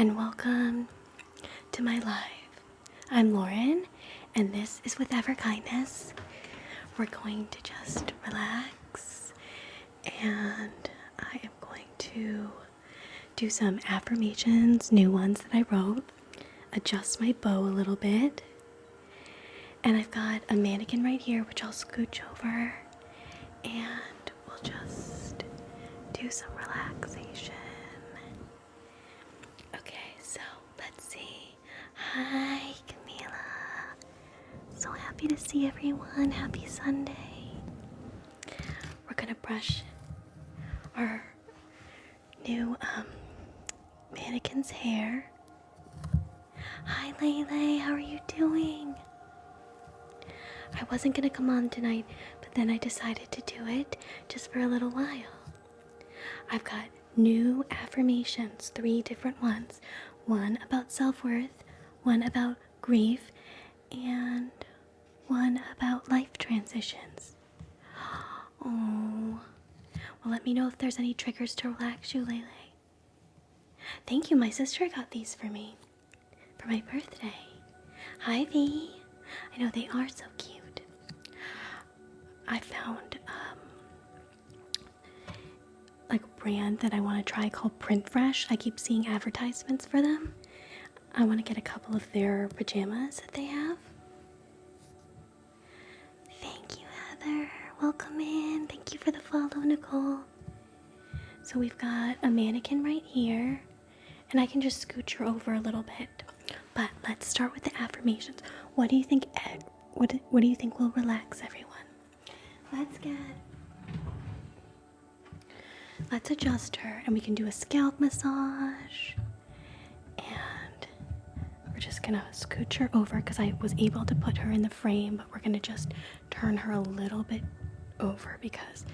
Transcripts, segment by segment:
and welcome to my live. I'm Lauren, and this is With Ever Kindness. We're going to just relax, and I am going to do some affirmations, new ones that I wrote, adjust my bow a little bit, and I've got a mannequin right here which I'll scooch over, and we'll just do some relaxation. Okay, so let's see. Hi, Camila. So happy to see everyone. Happy Sunday. We're gonna brush our new mannequin's hair. Hi, Lele. How are you doing? I wasn't gonna come on tonight, but then I decided to do it just for a little while. I've got new affirmations, 3 different ones. One about self-worth, one about grief, and one about life transitions. Oh, well, let me know if there's any triggers to relax you, Lele. Thank you, my sister got these for me for my birthday. Hi, V. I know they are so cute. I found like a brand that I want to try called Print Fresh. I keep seeing advertisements for them. I want to get a couple of their pajamas that they have. Thank you, Heather. Welcome in. Thank you for the follow, Nicole. So we've got a mannequin right here, and I can just scooch her over a little bit. But let's start with the affirmations. What do you think, Ed? What do you think will relax everyone? Let's adjust her, and we can do a scalp massage. And we're just gonna scooch her over because I was able to put her in the frame, but we're gonna just turn her a little bit over because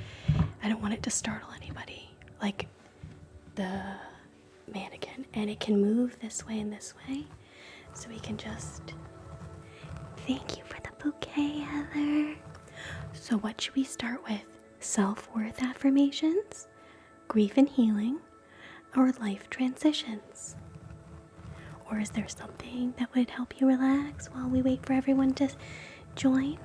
I don't want it to startle anybody, like the mannequin. And it can move this way and this way, so we can just... Thank you for the bouquet, Heather. So what should we start with? Self-worth affirmations, grief and healing, or life transitions? Or is there something that would help you relax while we wait for everyone to join?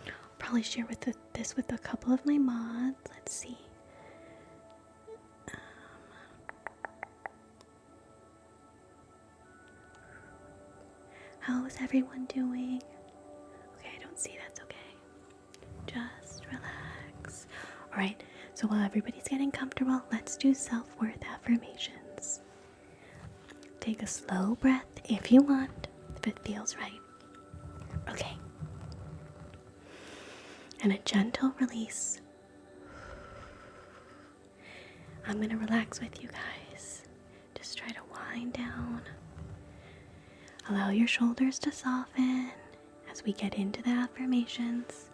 I'll probably share this with a couple of my mods. Let's see. How is everyone doing? Okay, I don't see, that's okay. Just relax. Alright, so while everybody's getting comfortable, let's do self-worth affirmations. Take a slow breath if you want, if it feels right. Okay. And a gentle release. I'm gonna relax with you guys. Just try to wind down. Allow your shoulders to soften as we get into the affirmations.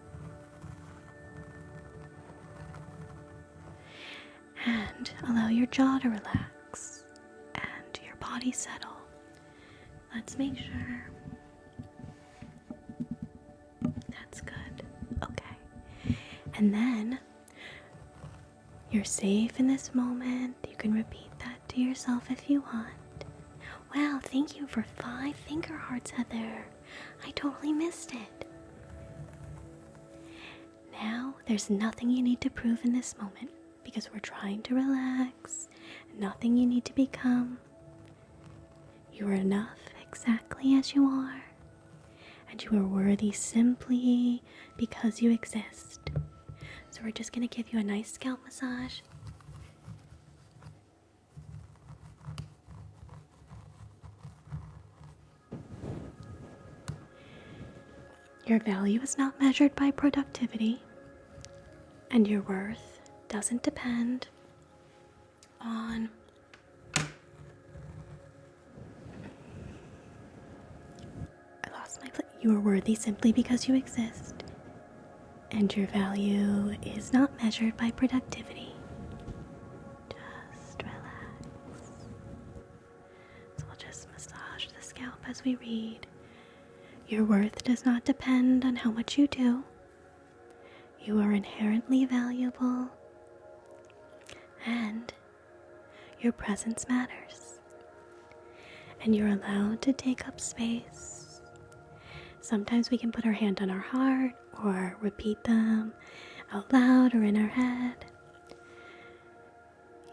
And allow your jaw to relax and your body settle. Let's make sure. That's good. Okay. And then you're safe in this moment. You can repeat that to yourself if you want. Wow, thank you for 5 finger hearts, Heather. I totally missed it. Now, there's nothing you need to prove in this moment because we're trying to relax. Nothing you need to become. You are enough exactly as you are. And you are worthy simply because you exist. So we're just going to give you a nice scalp massage. Your value is not measured by productivity, and your worth doesn't depend on You are worthy simply because you exist, and your value is not measured by productivity. Just relax. So we'll just massage the scalp as we read. Your worth does not depend on how much you do. You are inherently valuable, and your presence matters. and you're allowed to take up space. Sometimes we can put our hand on our heart or repeat them out loud or in our head.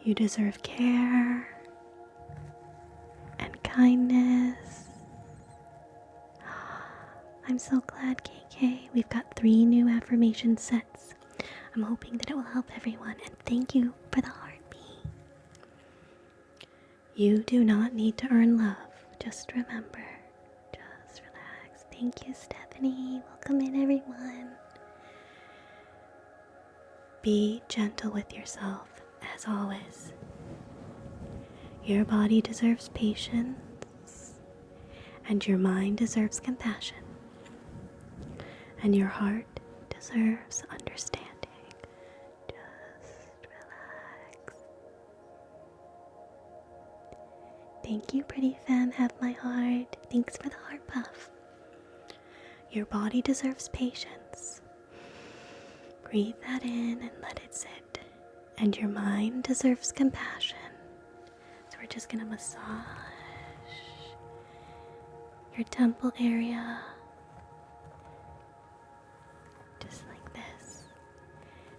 You deserve care and kindness. I'm so glad, KK. We've got 3 new affirmation sets. I'm hoping that it will help everyone, and thank you for the heartbeat. You do not need to earn love. Just remember. Just relax. Thank you, Stephanie. Welcome in, everyone. Be gentle with yourself, as always. Your body deserves patience, and your mind deserves compassion, and your heart deserves understanding. Just relax. Thank you, pretty femme. Have my heart. Thanks for the heart puff. Your body deserves patience. Breathe that in and let it sit. And your mind deserves compassion. So we're just going to massage your temple area. Just like this.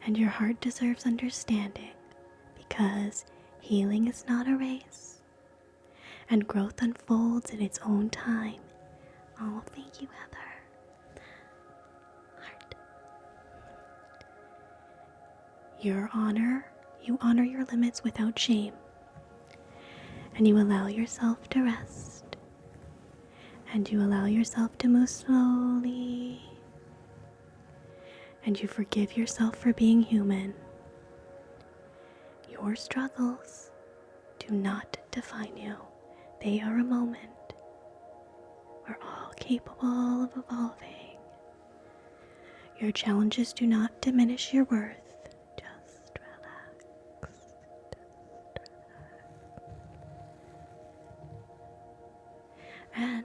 And your heart deserves understanding, because healing is not a race, and growth unfolds in its own time. Oh, thank you, Heather. Heart. You honor your limits without shame, and you allow yourself to rest, and you allow yourself to move slowly, and you forgive yourself for being human. Your struggles do not define you. They are a moment. We're all capable of evolving. Your challenges do not diminish your worth. Just relax. And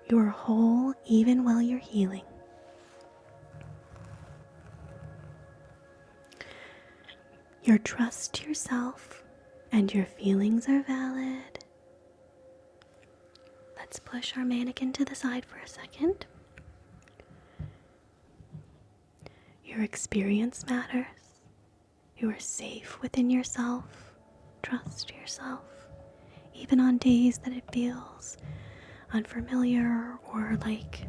you're whole even while you're healing. Your trust yourself and your feelings are valid. Let's push our mannequin to the side for a second. Your experience matters. You are safe within yourself. Trust yourself. Even on days that it feels unfamiliar, or like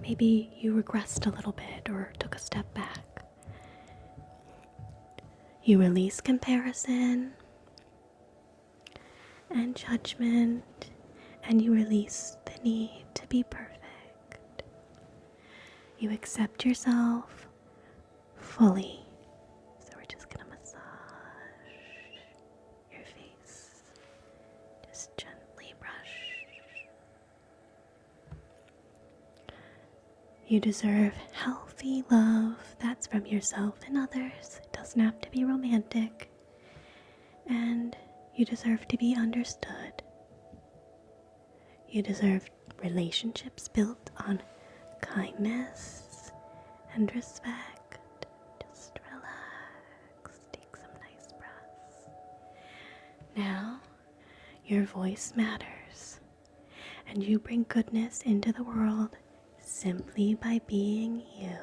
maybe you regressed a little bit or took a step back. You release comparison and judgment, and you release the need to be perfect. You accept yourself fully. So we're just going to massage your face. Just gently brush. You deserve healthy love that's from yourself and others. It doesn't have to be romantic. And you deserve to be understood. You deserve relationships built on kindness and respect. Just relax. Take some nice breaths. Now, your voice matters, and you bring goodness into the world simply by being you.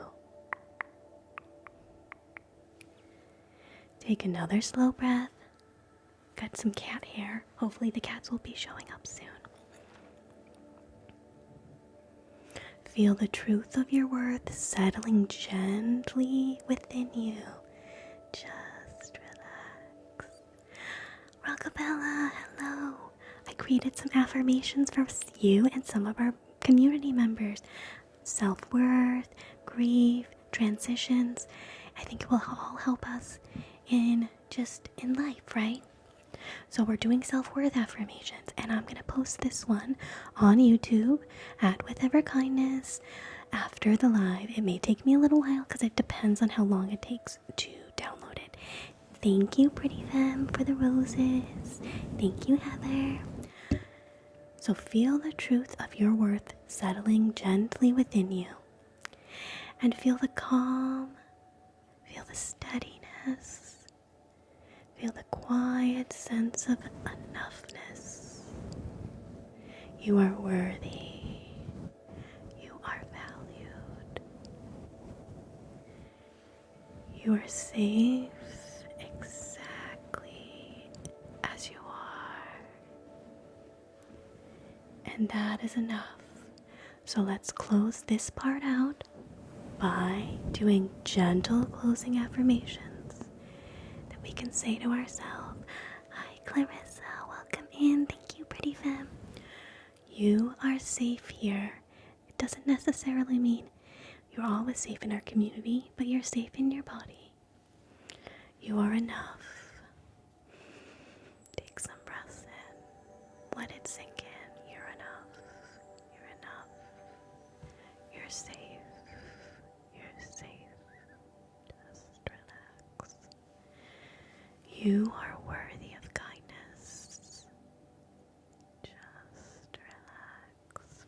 Take another slow breath. Got some cat hair. Hopefully the cats will be showing up soon. Feel the truth of your worth settling gently within you. Just relax. Rockabella, hello. I created some affirmations for you and some of our community members. Self-worth, grief, transitions. I think it will all help us in life, right? So we're doing self-worth affirmations, and I'm going to post this one on YouTube at With Ever Kindness after the live. It may take me a little while because it depends on how long it takes to download it. Thank you, Pretty Femme, for the roses. Thank you, Heather. So feel the truth of your worth settling gently within you. And feel the calm, feel the steadiness. Feel the quiet sense of enoughness. You are worthy. You are valued. You are safe exactly as you are. And that is enough. So let's close this part out by doing gentle closing affirmations that we can say to ourselves. Hi, Clarissa. Welcome in. Thank you, pretty femme. You are safe here. It doesn't necessarily mean you're always safe in our community, but you're safe in your body. You are enough. Take some breaths in. Let it sink in. You're enough. You're enough. You're safe. You're safe. Just relax. You are worthy of kindness. Just relax.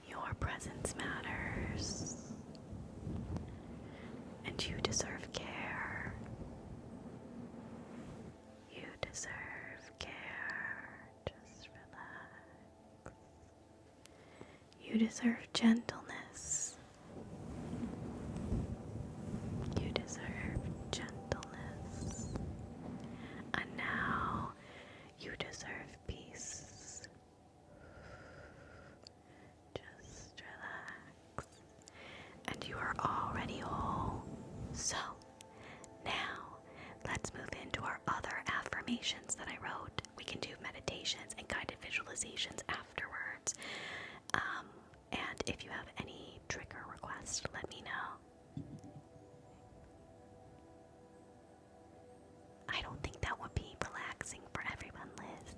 Your presence matters. And you deserve care. You deserve care. Just relax. You deserve gentleness. You deserve gentleness. And now you deserve peace. Just relax. And you are already whole. So, now let's move into our other affirmations that I wrote. We can do meditations and guided visualizations afterwards. And if you have any trigger requests, let me know. I don't think that would be relaxing for everyone, Liz.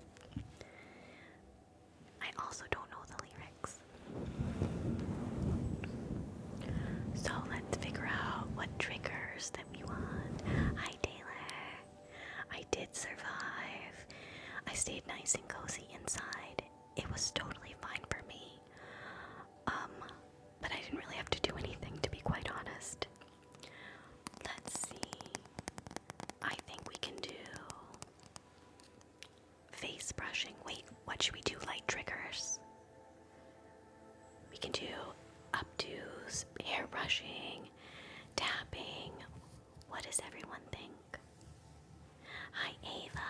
I also don't know the lyrics. So let's figure out what triggers that we want. Hi, Taylor. I did survive. I stayed nice and cozy inside. It was totally fine for me. But I didn't really have to do anything, to be quite honest. Let's see. I think we can do face brushing. Wait, what should we do? Light triggers. We can do updos, hair brushing, tapping. What does everyone think? Hi, Ava.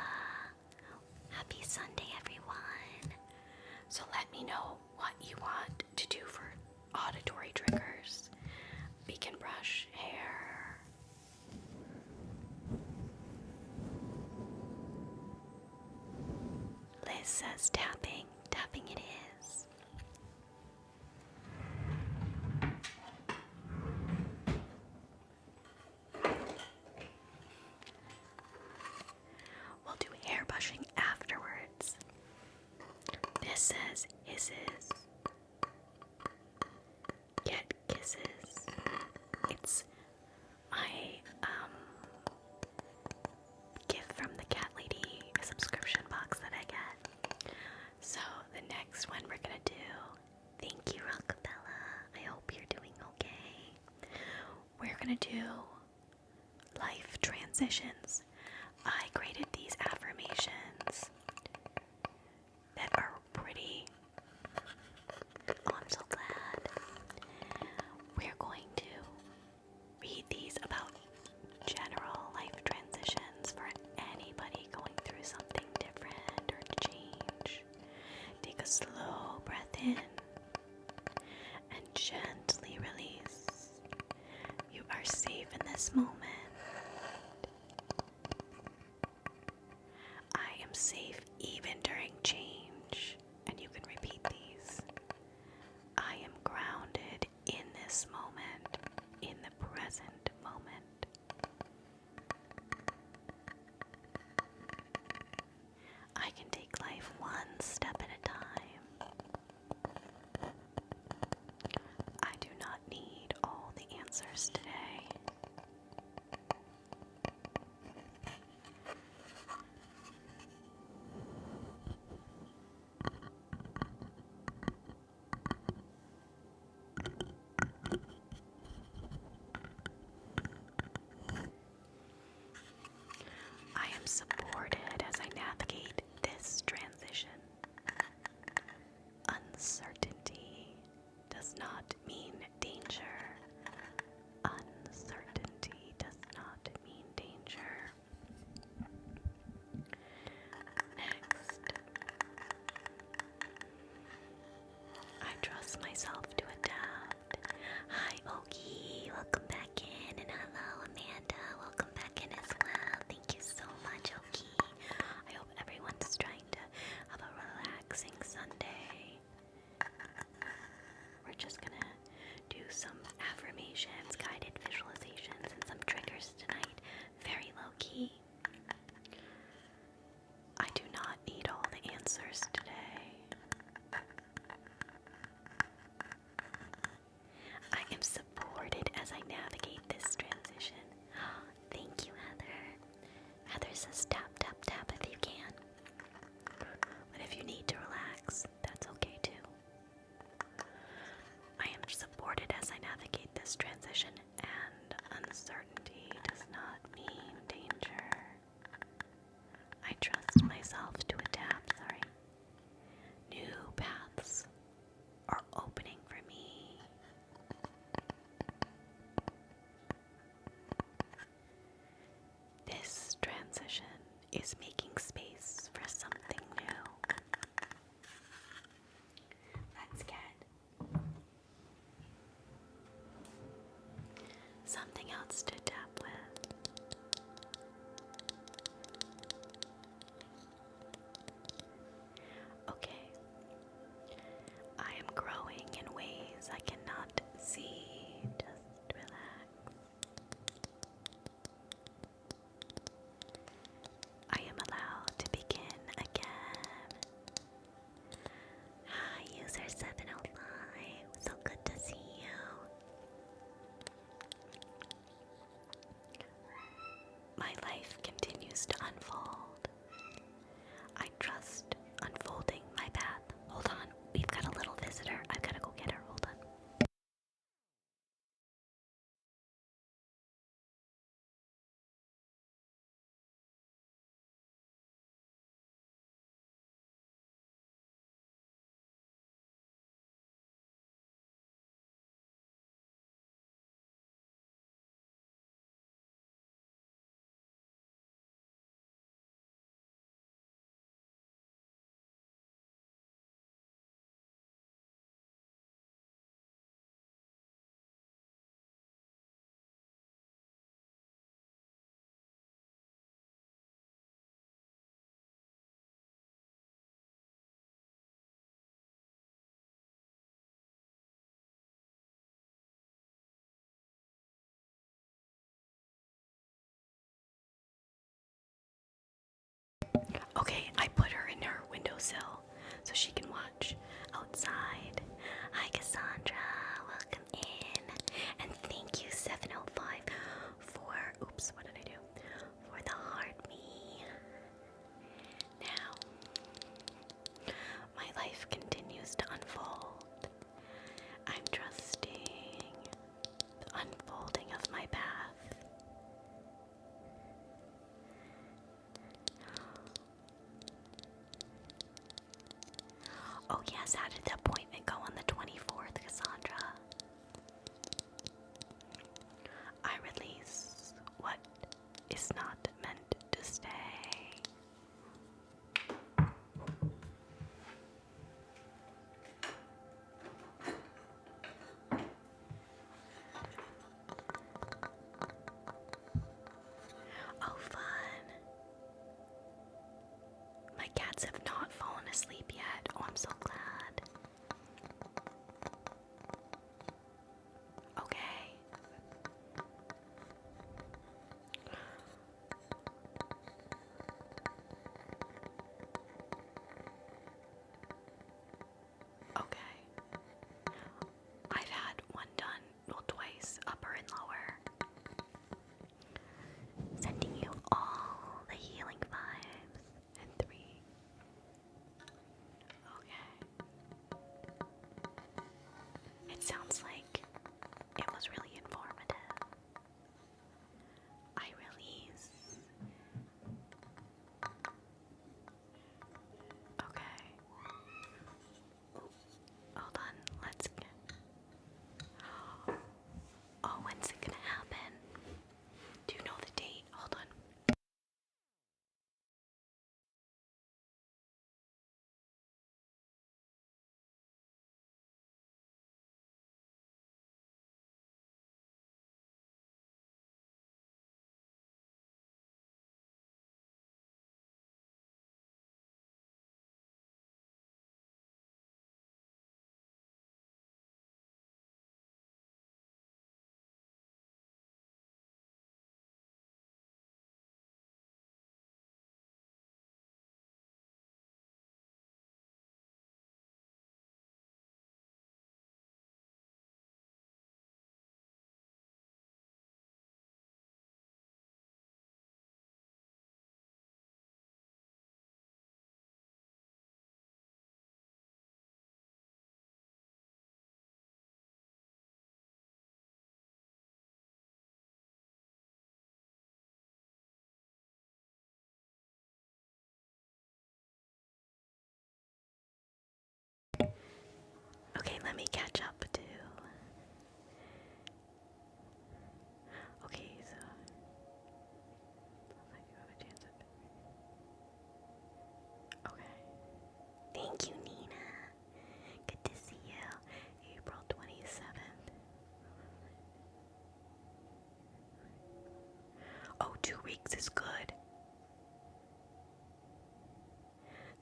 Happy Sunday, everyone. So let me know what you want to do for auditory triggers. We can brush hair. Liz says tapping. Tapping it is. We'll do hair brushing afterwards. This says hisses. Get kisses. It's my gift from the cat lady subscription box that I get. So the next one we're gonna do, thank you, Rockabella. I hope you're doing okay. We're gonna do life transitions. I graded these affirmations that are pretty. Oh, I'm so glad. We're going to read these about general life transitions for anybody going through something different or change. Take a slow breath in and gently release. You are safe in this moment. I am safe even during change. And you can repeat these. I am grounded in this moment, in the present moment. I can take life one step at a time. I do not need all the answers today. is making space for something new. Let's get something else to tap with. Okay. I am growing in ways I cannot see. Just relax. I am allowed to begin again. Hi, user 705. So good to see you. My life continues to unfold. I trust unfolding my path. Hold on, we've got a little visitor. I've got to go get her. Hold on. Okay, I put her in her windowsill so she can watch outside. Hi, Cassandra. Welcome in. And thank you, 705, for. Oops, what did I do? For the heart me. Now, my life continues to unfold. I'm trusting the unfolding of my path. Oh yes, how did the appointment go on the 24th, Cassandra? I release what is not meant to stay. Oh, fun. My cats have not fallen asleep yet. Oh, I'm so glad. Okay.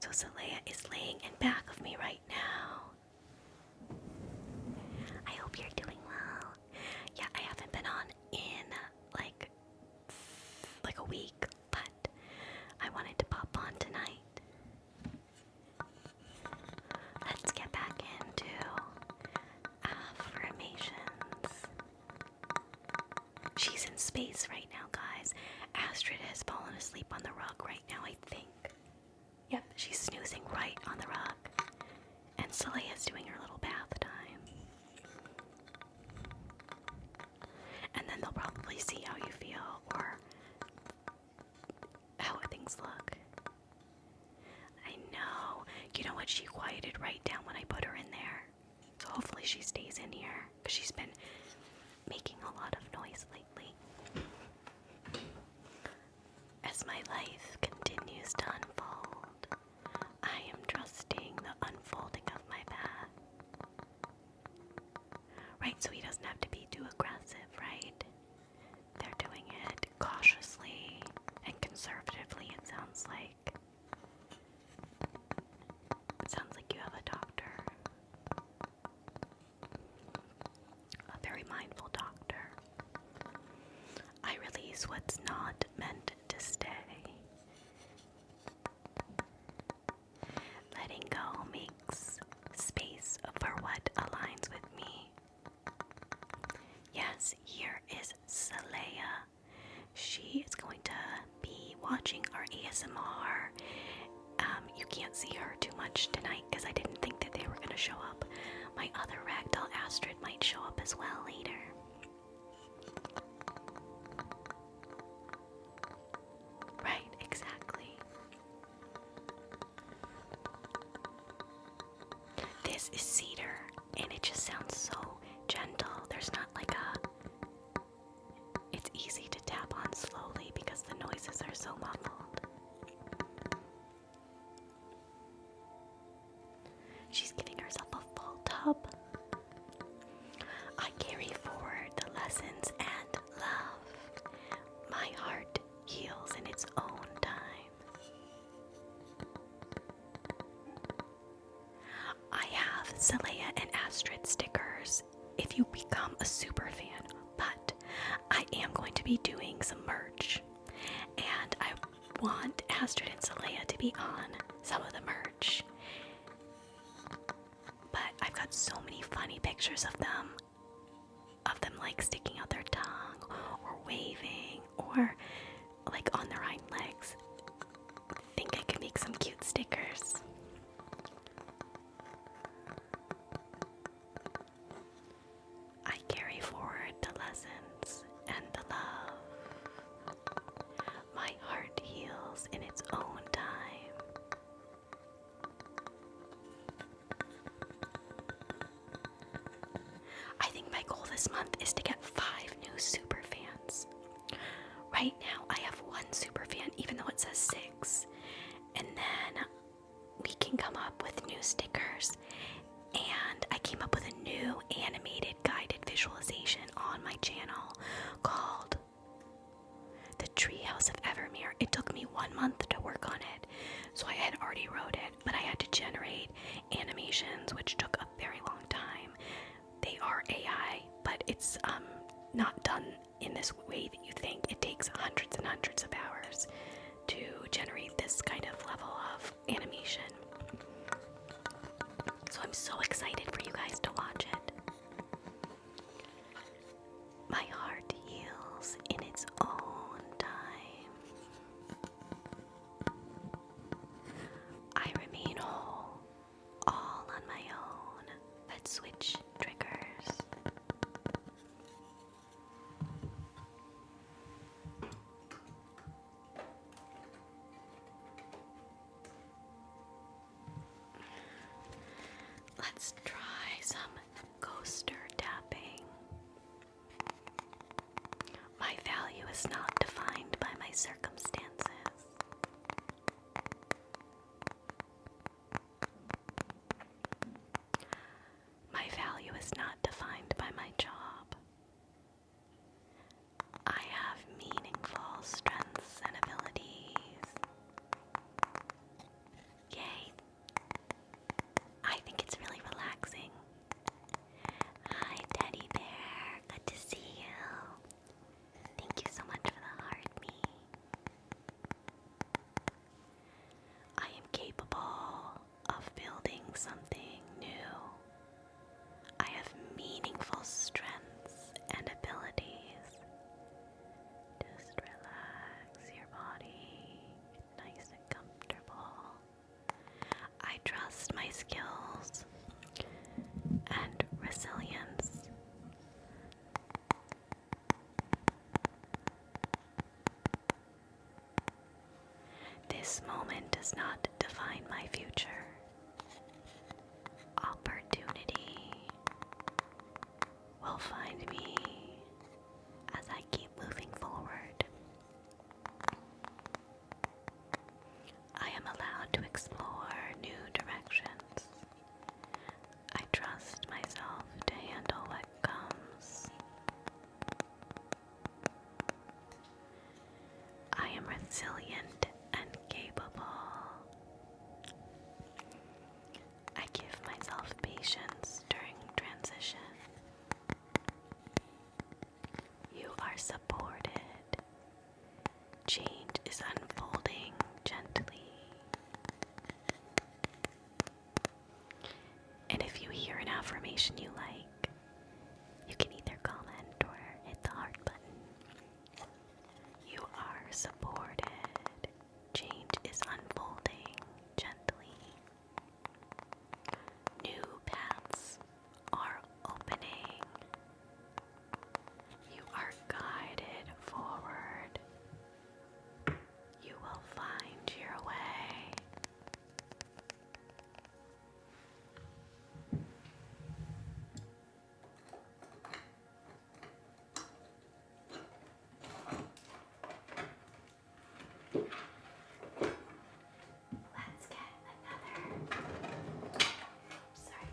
So Saleya is laying in back of me right now. I hope you're doing well. Yeah, I haven't been on in like a week, but I wanted to pop on tonight. Let's get back into affirmations. She's in space right now, guys. Astrid has fallen asleep on the rug right now, I think. Yep, she's snoozing right on the rug. And Saleya's doing her little bath time. And then they'll probably see how you feel or how things look. I know. You know what? She quieted right down when I put her in there. So hopefully she stays in here, because she's been making a lot of noise lately. As my life continues to unfold, I am trusting the unfolding of my path. Right, so he doesn't have to be too aggressive, right? They're doing it cautiously and conservatively, it sounds like. It sounds like you have a doctor. A very mindful doctor. I release what's not meant to stay. Letting go makes space for what aligns with me. Yes, here is Saleya. She is going to be watching our ASMR. You can't see her too much tonight because I didn't think that they were going to show up. My other ragdoll Astrid might show up as well later. Right, exactly. This is cedar, and it just sounds so gentle. There's not like it's easy to tap on slowly because the noises are so muffled. She's giving herself a full tub. I carry forward the lessons and love. My heart heals in its own time. I have Saleya and Astrid stickers if you become a super fan, but I am going to be doing some merch, and I want Astrid and Saleya to be on some of the merch. But I've got so many funny pictures of them like sticking out their tongue or waving or like on their hind legs. I think I can make some cute stickers. I carry forward the lessons and the love. My heart heals in its own time. I think my goal this month is to get 5 new super fans. Right now I have 1 super fan, even though it says 6. And then we can come up with new stickers. And I came up with a new animated guided visualization on my channel called The Treehouse of Evermere. It took me 1 month to work on it, so I had already wrote it, but I had to generate animations, which took a very long time. They are AI, but it's not done in this way that you think. It takes hundreds and hundreds of hours to generate this kind of level of animation. So I'm so excited for you guys to watch it. My heart heals in its own time. I remain whole, all on my own. Let's switch triggers. Let's try some coaster tapping. My value is not defined by my circumstances. My value is not defined by my job. I have meaningful strengths and abilities. Yay! This moment does not define my future. Opportunity will find me as I keep moving forward. I am allowed to explore new directions. I trust myself to handle what comes. I am resilient and capable. I give myself patience during transition. You are supported. Change is unfolding gently. And if you hear an affirmation you like, you can either comment or hit the heart button. You are supported. Change is unfolding gently. New paths are opening. You are guided forward. You will find your way. Let's get another. Sorry.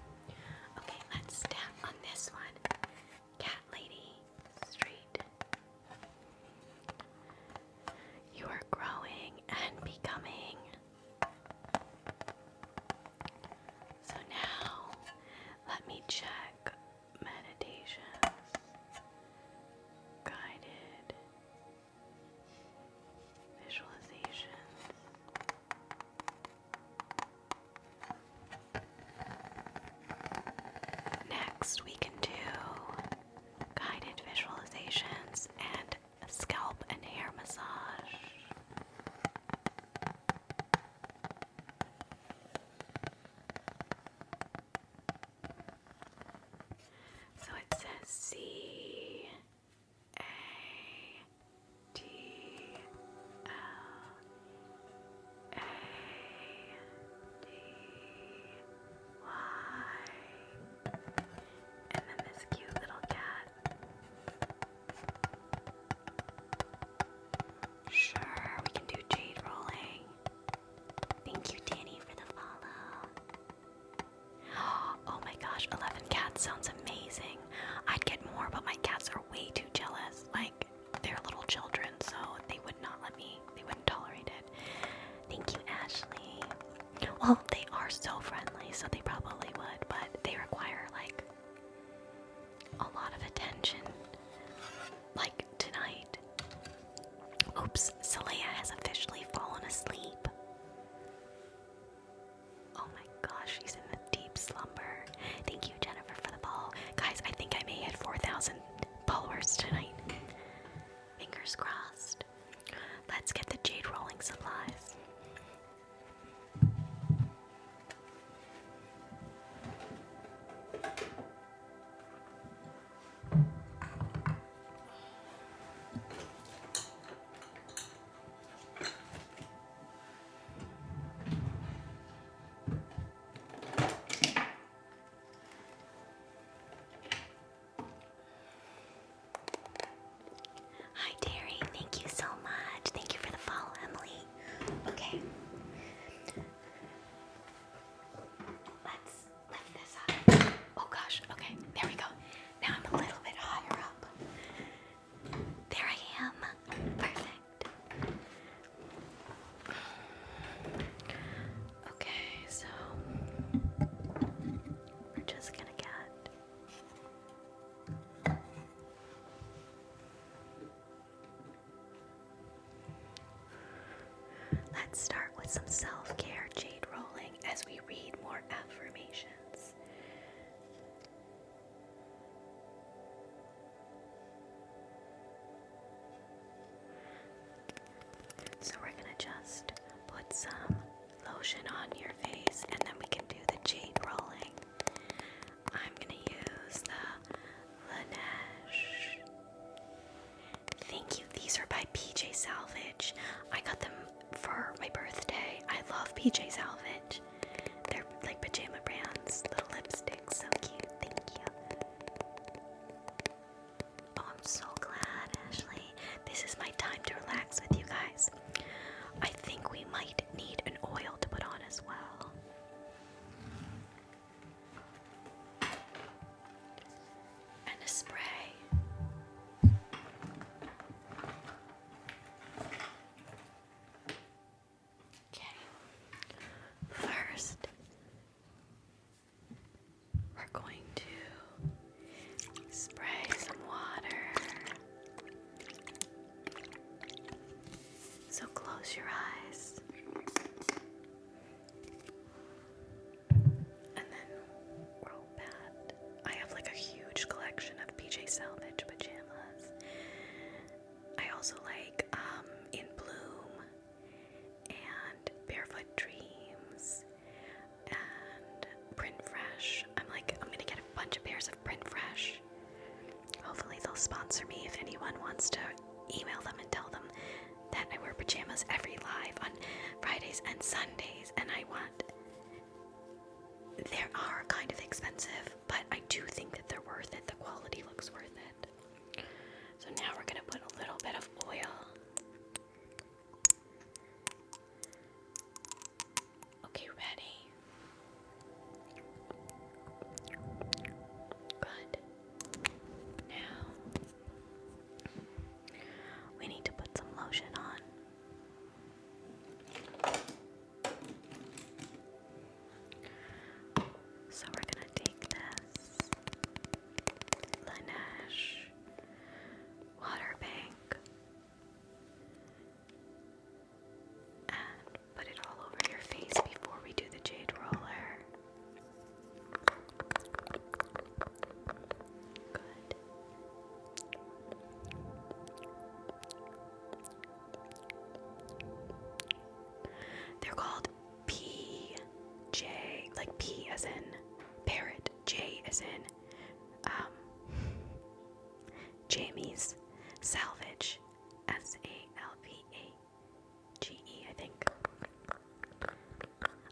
Okay, let's tap on this one. Cat Lady Street. You are growing and becoming. So now, let me check meditations, guided visualizations. Next, we can do guided visualizations and a scalp and hair massage. So it says C A T L A D Y, and then this cute little cat. Sure, we can do jade rolling. Thank you, Danny, for the follow. Oh my gosh, 11 cats sounds amazing. I'd get more, but my cats are way too jealous. Like, they're little children, so they would not let me, they wouldn't tolerate it. Thank you, Ashley. Well, they are so friendly, so they probably would, but they require, like, a lot of attention. Like, tonight. Oops, Saleya has officially fallen asleep. Oh my gosh, she's in the deep slumber. Thank you, Jennifer, for the follow. Guys, I think I may hit 4,000 followers tonight. Fingers crossed. Let's get the jade rolling supplies. Hi, Terry. Thank you so much. Thank you for the follow, Emily. Okay. Let's lift this up. Oh gosh. Okay. There we go. Now I'm a little bit higher up. There I am. Perfect. Okay, so we're just gonna get let's start with some self-care jade rolling as we read more affirmations. So we're gonna just put some lotion on your face and then we can do the jade rolling. I'm gonna use the Laneige. Thank you. These are by PJ Salvage. I got them for my birthday. So close your eyes. And then roll back. I have like a huge collection of PJ Salvage pajamas. I also like In Bloom and Barefoot Dreams and Print Fresh. I'm gonna get a bunch of pairs of Print Fresh. Hopefully they'll sponsor me if anyone wants to email them and tell them that I wear pajamas every live on Fridays and Sundays, and they are kind of expensive, but I do think that they're worth it. The quality looks worth it. So now we're gonna put a little bit of oil. Okay, ready? Good. Now we need to put some lotion on. So we're gonna take this Laneige water bank and put it all over your face before we do the Jade roller. Good. They're called PJ, like P as in parrot, J as in Jamie's Salvage, SALVAGE, I think.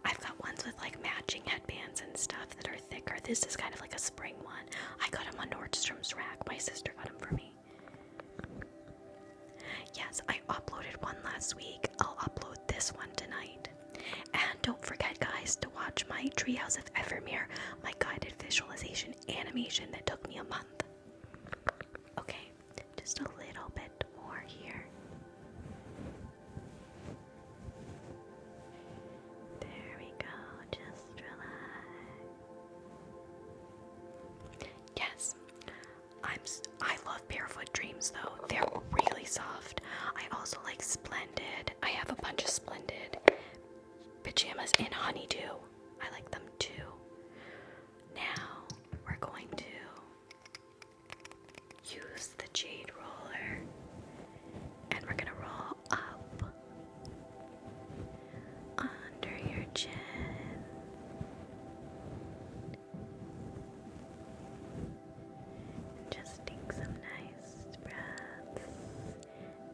I've got ones with like matching headbands and stuff that are thicker. This is kind of like a spring one. I got them on Nordstrom's rack. My sister got them for me. Yes, I uploaded one last week. I'll upload this one tonight. And don't forget, guys, to watch my Treehouse of Evermere, my guided visualization animation that took me a month. Okay, just a little bit more here. There we go, just relax. Yes, I love Barefoot Dreams though. They're really soft. I also like Splendid. I have a bunch of Splendid pajamas in Honeydew. I like them too. Now we're going to use the Jade roller and we're gonna roll up under your chin. Just take some nice breaths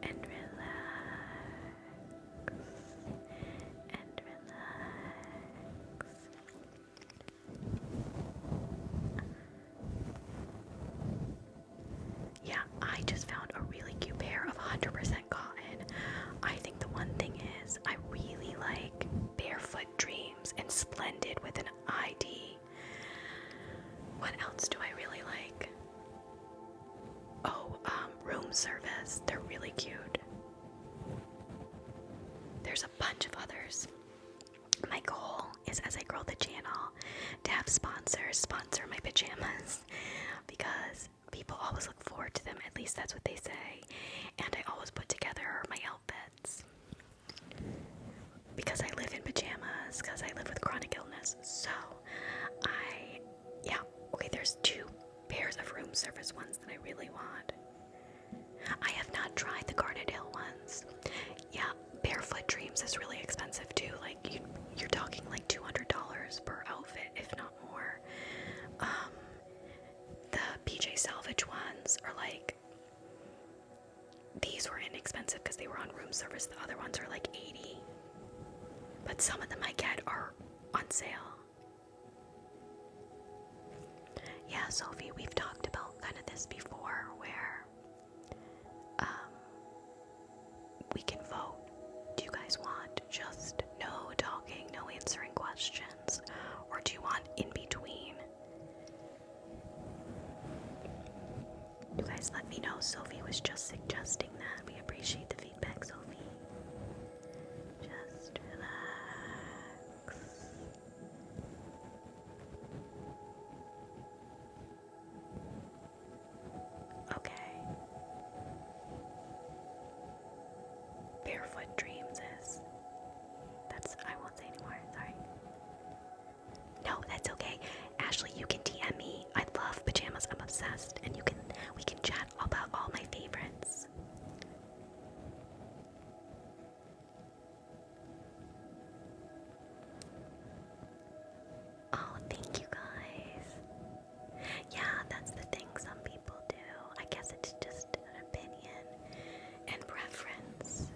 and relax and relax. Yeah, I just found a really cute pair of 100% cotton. I think the one thing is I really like Barefoot Dreams and Splendid with an ID. What else do I really like? Oh, Room Service. They're really cute. There's a bunch of others. My goal is, as I grow the channel, to have sponsors sponsor my pajamas because people always look forward to them. At least that's what they say. And I always put together my outfits because I live in pajamas, because I live with chronic illness. So okay, there's 2 pairs of Room Service ones that I really want. I have not tried the Garnet Hill ones. Yeah, Barefoot Dreams is really expensive too. Like you're talking like $200 per outfit, if not more. The PJ Salvage ones are like, these were inexpensive because they were on Room Service. The other ones are like $80. But some of them I get are on sale. Yeah, Sophie, we've talked about kind of this before where we can vote. Do you guys want just no talking, no answering questions? Or do you want in between? You guys let me know. Sophie was just suggesting that. We appreciate the feedback, Sophie. Just relax. Okay. Barefoot Dreams. obsessed, and we can chat about all my favorites. Oh, thank you guys. Yeah, that's the thing some people do. I guess it's just an opinion and preference.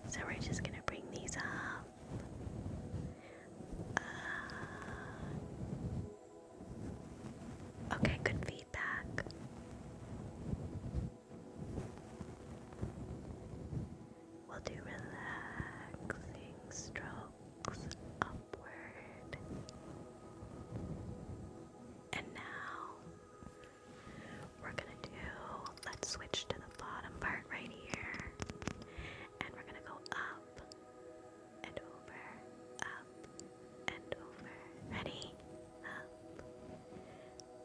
So we're just gonna bring these up. Okay, good feedback. We'll do relaxing strokes upward. And now we're gonna let's switch to the bottom part right here. And we're gonna go up and over, up and over. Ready? Up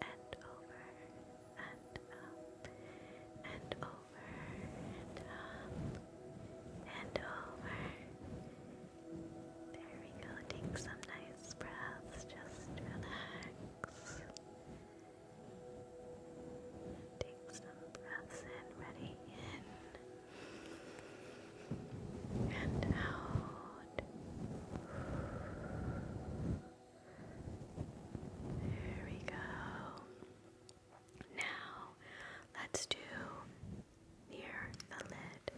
and over and up and over and up and over. There we go. Take some nice breaths. Just relax. Take some breaths in. Ready? In and out. There we go. Now, let's do near the lid.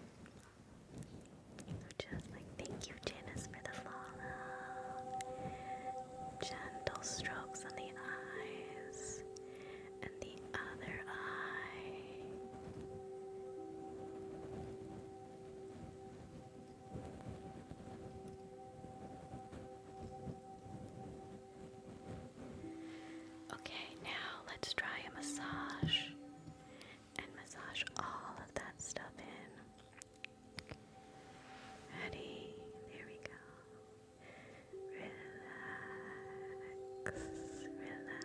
Just like, thank you, Janice, for the follow. Gentle strokes on the eyes and the other eye. Okay, now let's try a massage and massage all of that stuff in. Ready? There we go. Relax, relax.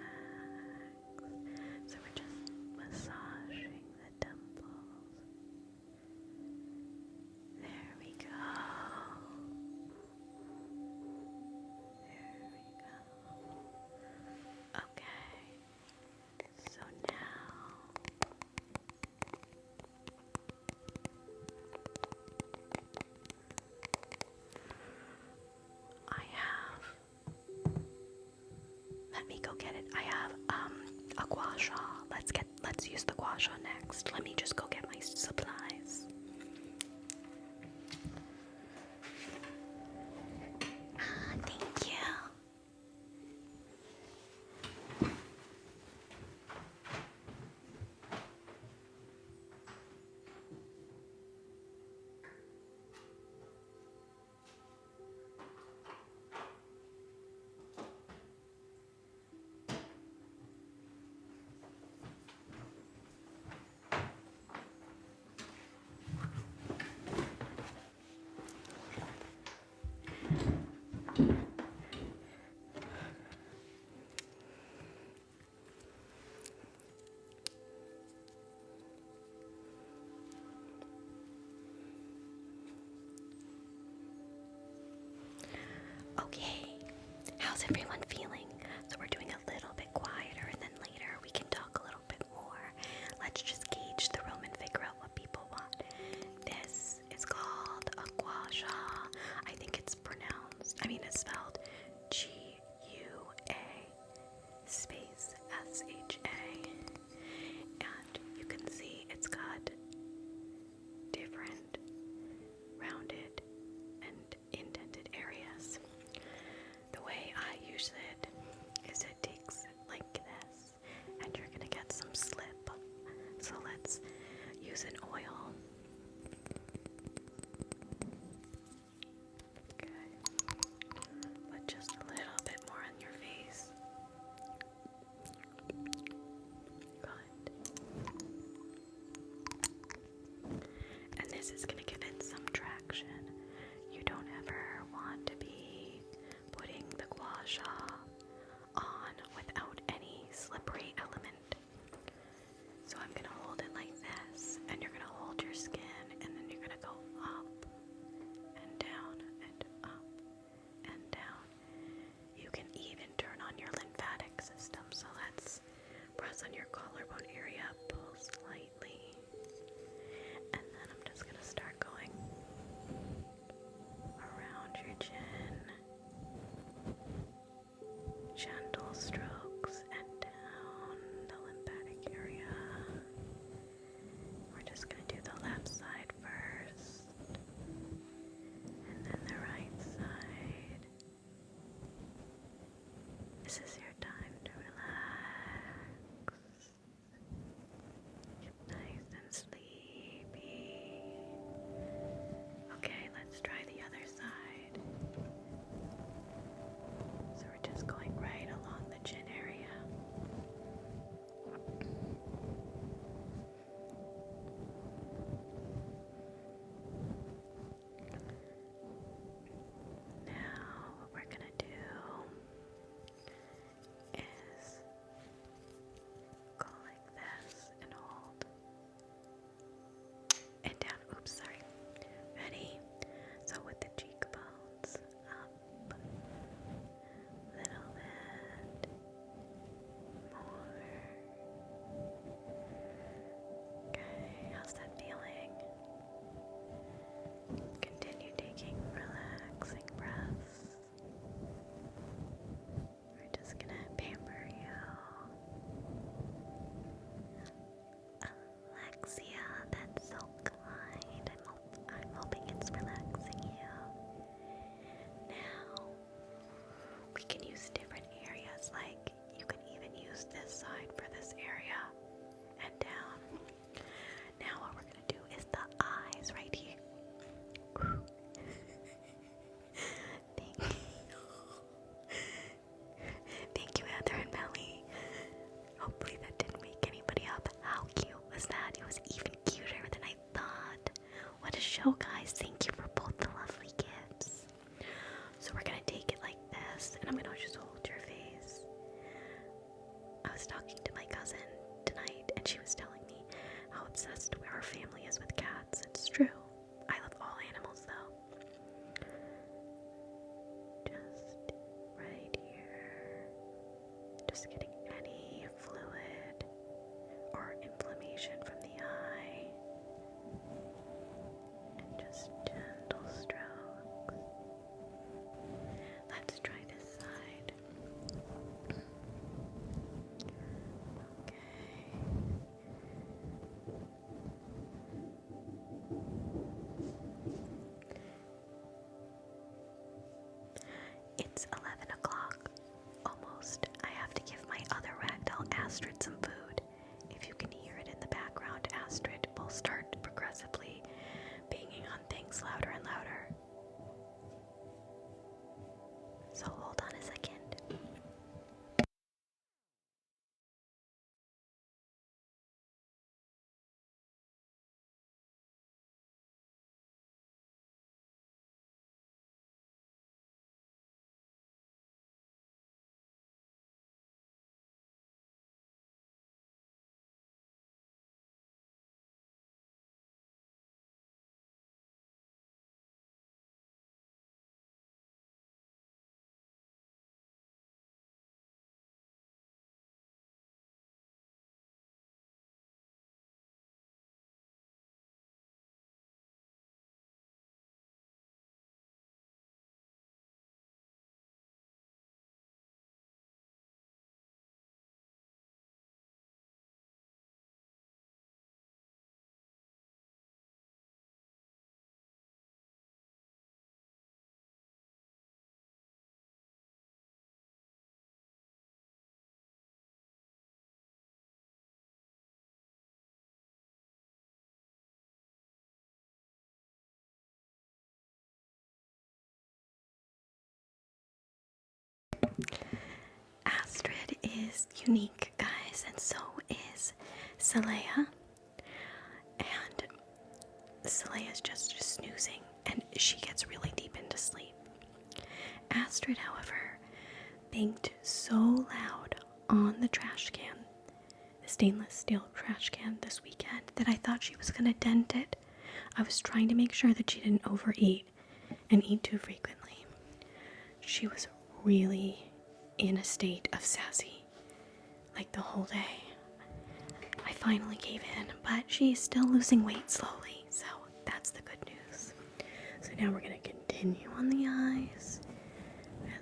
So we're just massaging the temples. There we go. There we go. Okay. So now I have, let me go get it. I have a guasha. Let's use the guasha next. Let me just go get my supplies. Thank you. Okay, how's everyone feeling? So we're doing a little bit quieter, and then later we can talk a little bit more. Let's just gauge the room and figure out what people want. This is called a guasha. I think it's it's spelled G-U-A space S-H-A. And you can see it's got different rounded and indented areas. The way I use This is your time to relax. Get nice and sleepy. Okay, let's try the other side. So we're just going right along the chin area. Now what we're gonna do is go like this and hold and down. Oops, sorry. Ready? So with the cheekbones up a little bit more. Okay, how's that feeling? Continue taking relaxing breaths. We're just gonna pamper you. Alexia, that's so kind. I'm hoping it's relaxing you. Now, we can use different areas, like you can even use this side for this area and down. Now what we're gonna do is the eyes right here. Thank you. Thank you, Heather and Melly. Hopefully that didn't wake anybody up. How cute was that? It was even cuter than I thought. What a show, guys. Thank you for both the lovely gifts. So we're gonna take it like this, and I'm gonna just hold your face. I was talking to my cousin tonight, and she was telling me how obsessed her family is with cats. It's true. I love all animals, though. Just right here. Just getting any fluid or inflammation from the eye. And just gentle strokes. Let's try this side. Okay. It's 11 o'clock. Almost. I have to give my other ragdoll Astrid some food. If you can hear it in the background, Astrid will start progressively banging on things louder and louder. So hold on a second. Astrid is unique, guys, and so is Saleya. And Saleya's just snoozing, and she gets really deep into sleep. Astrid, however, banged so loud on the trash can, the stainless steel trash can this weekend, that I thought she was gonna dent it. I was trying to make sure that she didn't overeat and eat too frequently. She was really in a state of sassy, like the whole day. I finally gave in, but she's still losing weight slowly, so that's the good news. So now we're gonna continue on the eyes. Relax.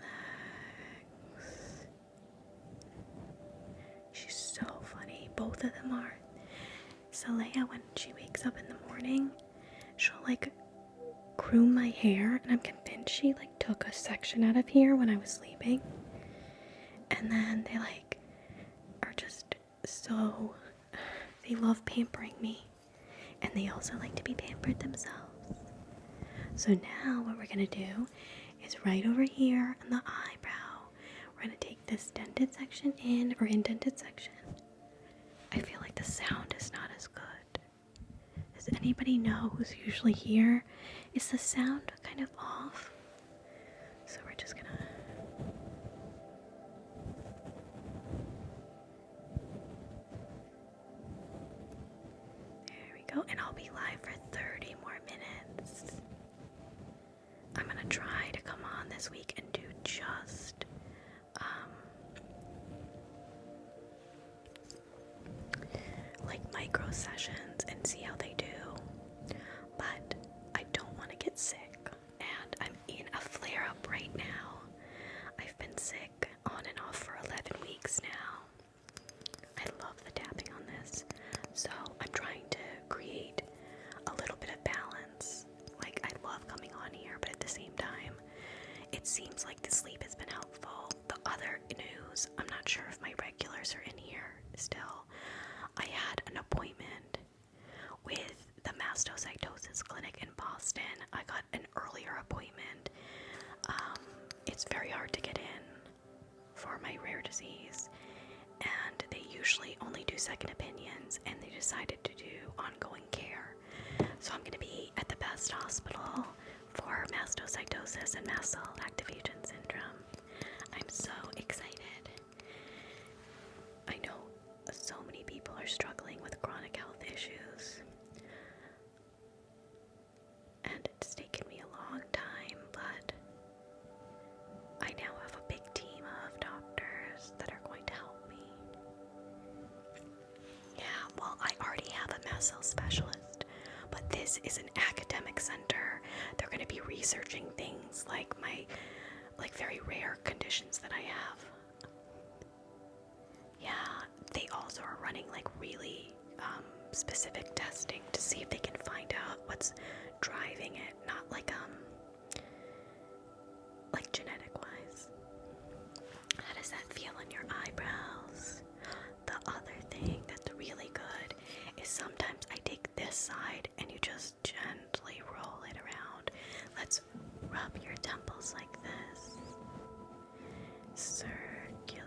She's so funny. Both of them are. Saleya, when she wakes up in the morning, she'll like groom my hair, and I'm convinced she like took a section out of here when I was sleeping. And then they like are just so, they love pampering me, and they also like to be pampered themselves. So now what we're gonna do is right over here on the eyebrow, we're gonna take this dented section in, or indented section. I feel like the sound is not as good. Does anybody know who's usually here? Is the sound kind of off? So we're just gonna... There we go, and I'll be live for 30 more minutes. I'm gonna try to come on this week and do just like micro sessions and see how they do. But I don't want to get sick, and I'm in a flare-up right now. I've been sick on and off for 11 weeks now. I love the tapping on this, so I'm trying to create a little bit of balance. Like, I love coming on here, but at the same time, it seems like the sleep has been helpful. The other news, I'm not sure if my regulars are in here still. I had an appointment with the mastocytosis clinic in Boston. I got an earlier appointment. It's very hard to get in for my rare disease, and they usually only do second opinions, and they decided to do ongoing care. So I'm going to be at the best hospital for mastocytosis and mast cell activation syndrome. I'm so excited. I know so many people are struggling with chronic health issues, and it's taken me a long time, but I now have a big team of doctors that are going to help me. Yeah, well, I already have a mast cell specialist, but this is an academic center. They're going to be researching things like my, very rare conditions that I have. Yeah, they also are running really specific testing to see if they can find out what's driving it, not like genetic wise. How does that feel on your eyebrows? The other thing that's really good is sometimes I take this side and you just gently roll it around. Let's rub your temples like this. Circular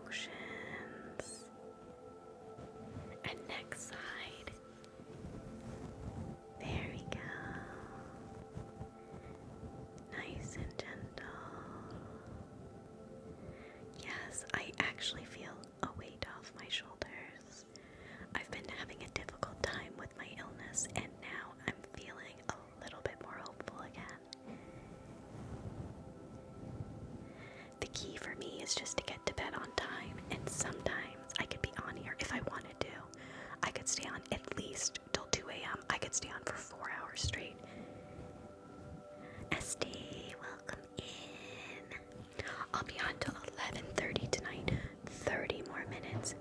motions. And next side. There we go. Nice and gentle. Yes, I actually feel a weight off my shoulders. I've been having a difficult time with my illness, and now I'm feeling a little bit more hopeful again. The key for me is just to get to bed on time, and sometimes I could be on here if I wanted to. I could stay on at least till 2 a.m. I could stay on for 4 hours straight. Esty, welcome in. I'll be on till 11:30 tonight. 30 more minutes.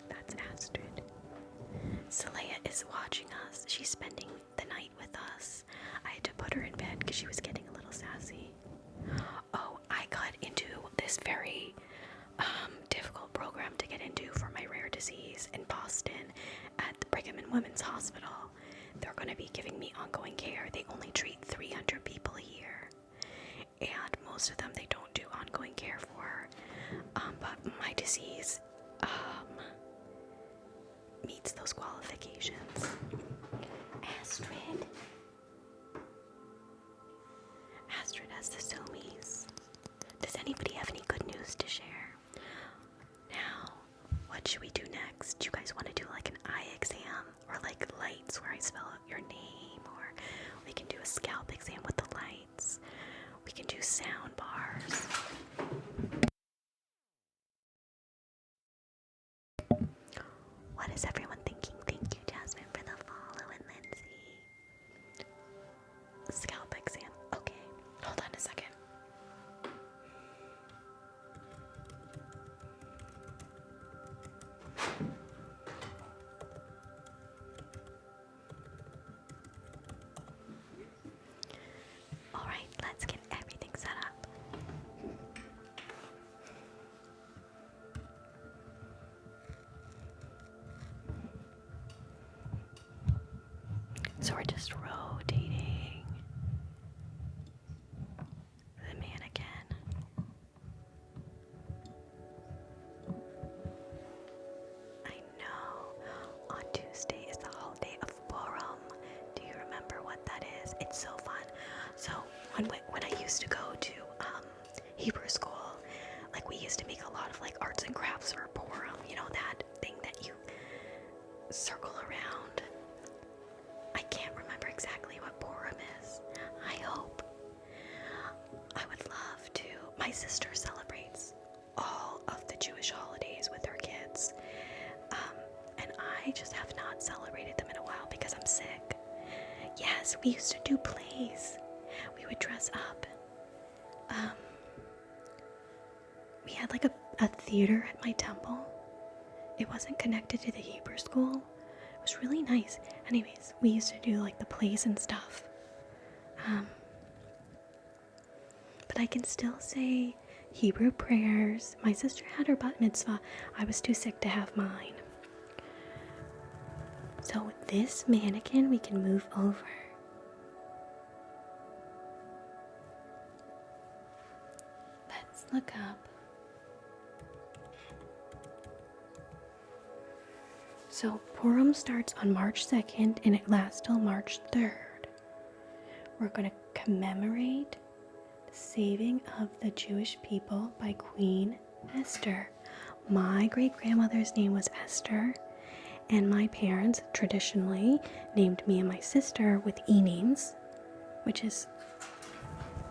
That's Astrid. Saleya is watching us. She's spending the night with us. I had to put her in bed because she was getting a little sassy. Oh, I got into this very difficult program to get into for my rare disease in Boston at the Brigham and Women's Hospital. They're going to be giving me ongoing care. They only treat 300 people a year, and most of them they don't do ongoing care for. But my disease meets those qualifications. Astrid. Astrid has the somies. Does anybody have any good news to share? Now, what should we do next? Do you guys want to do an eye exam, or lights where I spell out your name, or we can do a scalp exam with the lights. We can do sound bars. What is everyone thinking? Thank you, Jasmine, for the follow, and Lindsay. Scalp exam. Okay, hold on a second. Alright, So we're just rotating the mannequin. I know. On Tuesday is the holiday of Purim. Do you remember what that is? It's so fun. So when I used to go to Hebrew school, like we used to make a lot of like arts and crafts for Purim. You know that thing that you circle around. I can't remember exactly what Purim is. I hope. I would love to. My sister celebrates all of the Jewish holidays with her kids. And I just have not celebrated them in a while because I'm sick. Yes, we used to do plays. We would dress up. We had like a theater at my temple. It wasn't connected to the Hebrew school. It was really nice. Anyways, we used to do like the plays and stuff. But I can still say Hebrew prayers. My sister had her bat mitzvah. I was too sick to have mine. So this mannequin we can move over. Let's look up. So Purim starts on March 2nd and it lasts till March 3rd. We're going to commemorate the saving of the Jewish people by Queen Esther. My great-grandmother's name was Esther, and my parents traditionally named me and my sister with E-names, which is,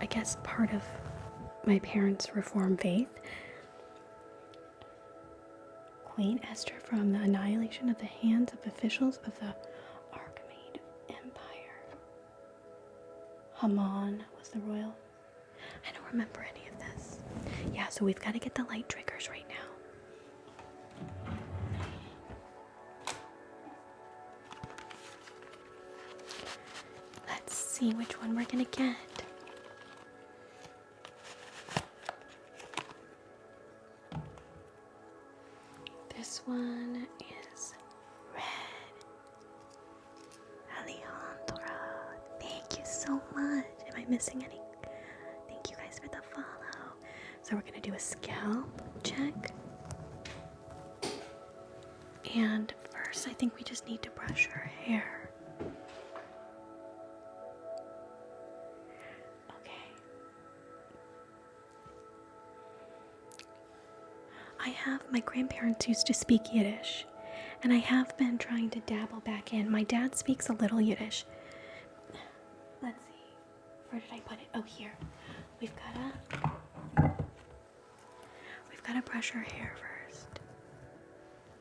I guess, part of my parents' Reformed faith. Queen Esther from the annihilation of the hands of officials of the Achaemenid Empire. Haman was the royal. I don't remember any of this. Yeah, so we've got to get the light triggers right now. Let's see which one we're gonna get. This one is red. Alejandra, thank you so much. Am I missing any? Thank you guys for the follow. So we're gonna do a scalp check. And first, I think we just need to brush her hair. Okay. My grandparents used to speak Yiddish, and I have been trying to dabble back in. My dad speaks a little Yiddish. Let's see. Where did I put it? Oh, here. We've gotta brush her hair first.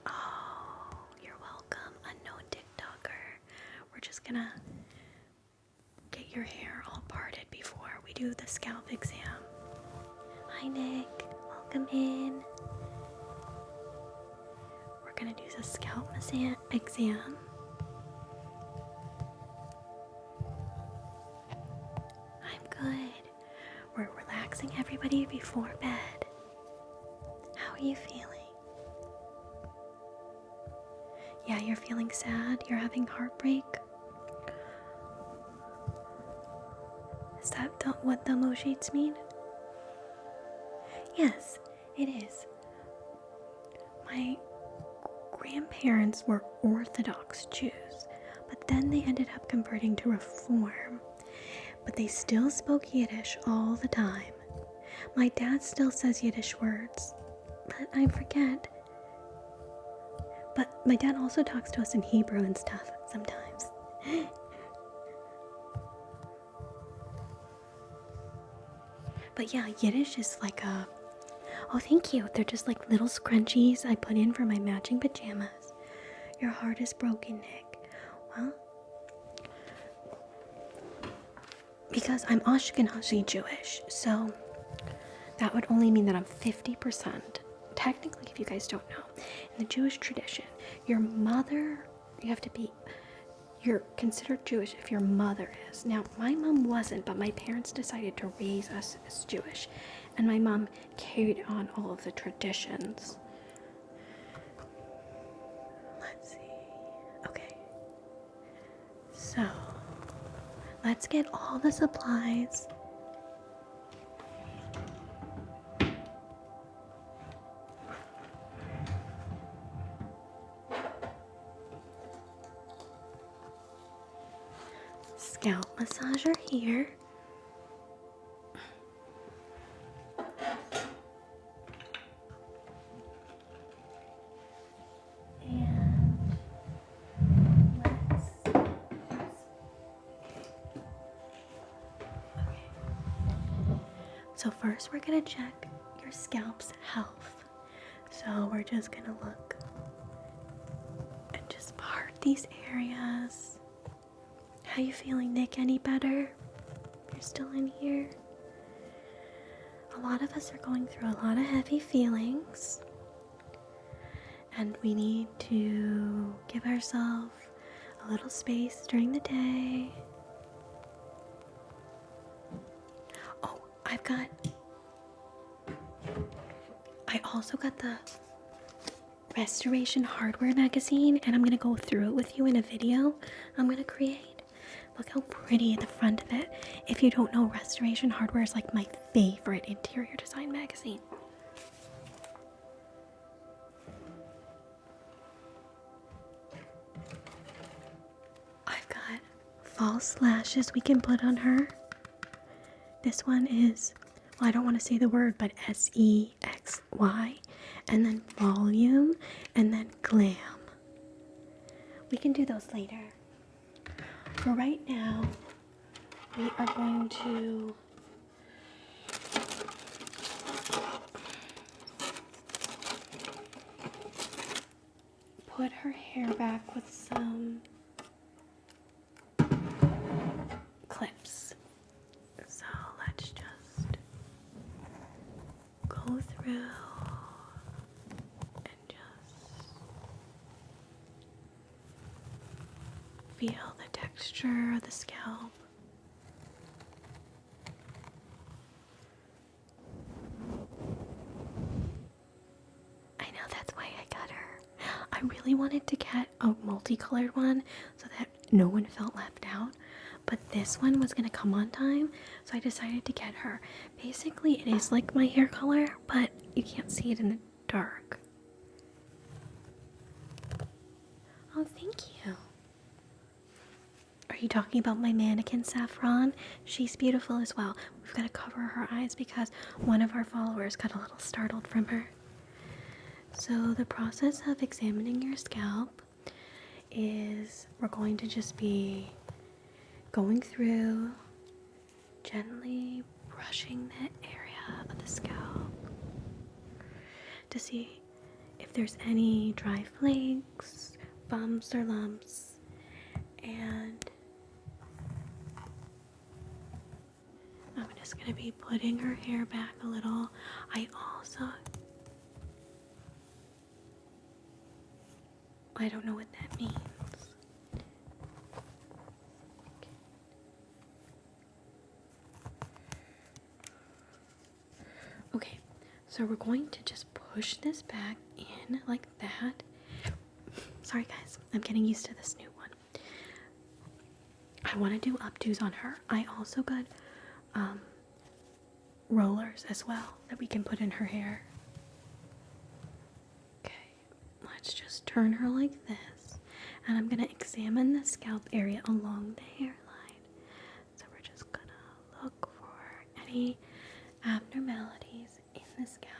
Oh, you're welcome, unknown TikToker. We're just gonna get your hair all parted before we do the scalp exam. Hi, Nick. Welcome in. We're gonna do the scalp exam. I'm good. We're relaxing everybody before bed. How are you feeling? Yeah, you're feeling sad? You're having heartbreak? Is that what the emojis mean? Yes, it is. My grandparents were Orthodox Jews, but then they ended up converting to Reform. But they still spoke Yiddish all the time. My dad still says Yiddish words, but I forget. But my dad also talks to us in Hebrew and stuff sometimes. But yeah, Yiddish is like a... Oh, thank you. They're just like little scrunchies I put in for my matching pajamas. Your heart is broken, Nick. Well, because I'm Ashkenazi Jewish, so that would only mean that I'm 50%. Technically, if you guys don't know, in the Jewish tradition, your mother, you're considered Jewish if your mother is. Now, my mom wasn't, but my parents decided to raise us as Jewish, and my mom carried on all of the traditions. Let's see. Okay. So, So let's get all the supplies. Scalp massager here. And so first we're gonna check your scalp's health. So we're just gonna look and just part these areas. How you feeling, Nick? Any better? You're still in here? A lot of us are going through a lot of heavy feelings, and we need to give ourselves a little space during the day. Oh, I also got the Restoration Hardware magazine, and I'm gonna go through it with you in a video I'm gonna create. Look how pretty the front of it. If you don't know, Restoration Hardware is like my favorite interior design magazine. I've got false lashes we can put on her. This one is, well, I don't want to say the word, but SEXY, and then volume, and then glam. We can do those later. For right now, we are going to put her hair back with some clips. So let's just go through and just feel the texture of the scalp. I know, that's why I got her. I really wanted to get a multicolored one so that no one felt left out, but this one was gonna come on time, so I decided to get her. Basically, it is like my hair color, but you can't see it in the dark. Oh, thank you. Are you talking about my mannequin Saffron? She's beautiful as well. We've got to cover her eyes because one of our followers got a little startled from her. So the process of examining your scalp is we're going to just be going through, gently brushing the area of the scalp to see if there's any dry flakes, bumps, or lumps. And I'm just going to be putting her hair back a little. I don't know what that means. Okay, so we're going to just push this back in like that. Sorry guys, I'm getting used to this new one. I want to do updos on her. I also got rollers as well that we can put in her hair. Okay, let's just turn her like this, and I'm going to examine the scalp area along the hairline. So we're just going to look for any abnormalities in the scalp.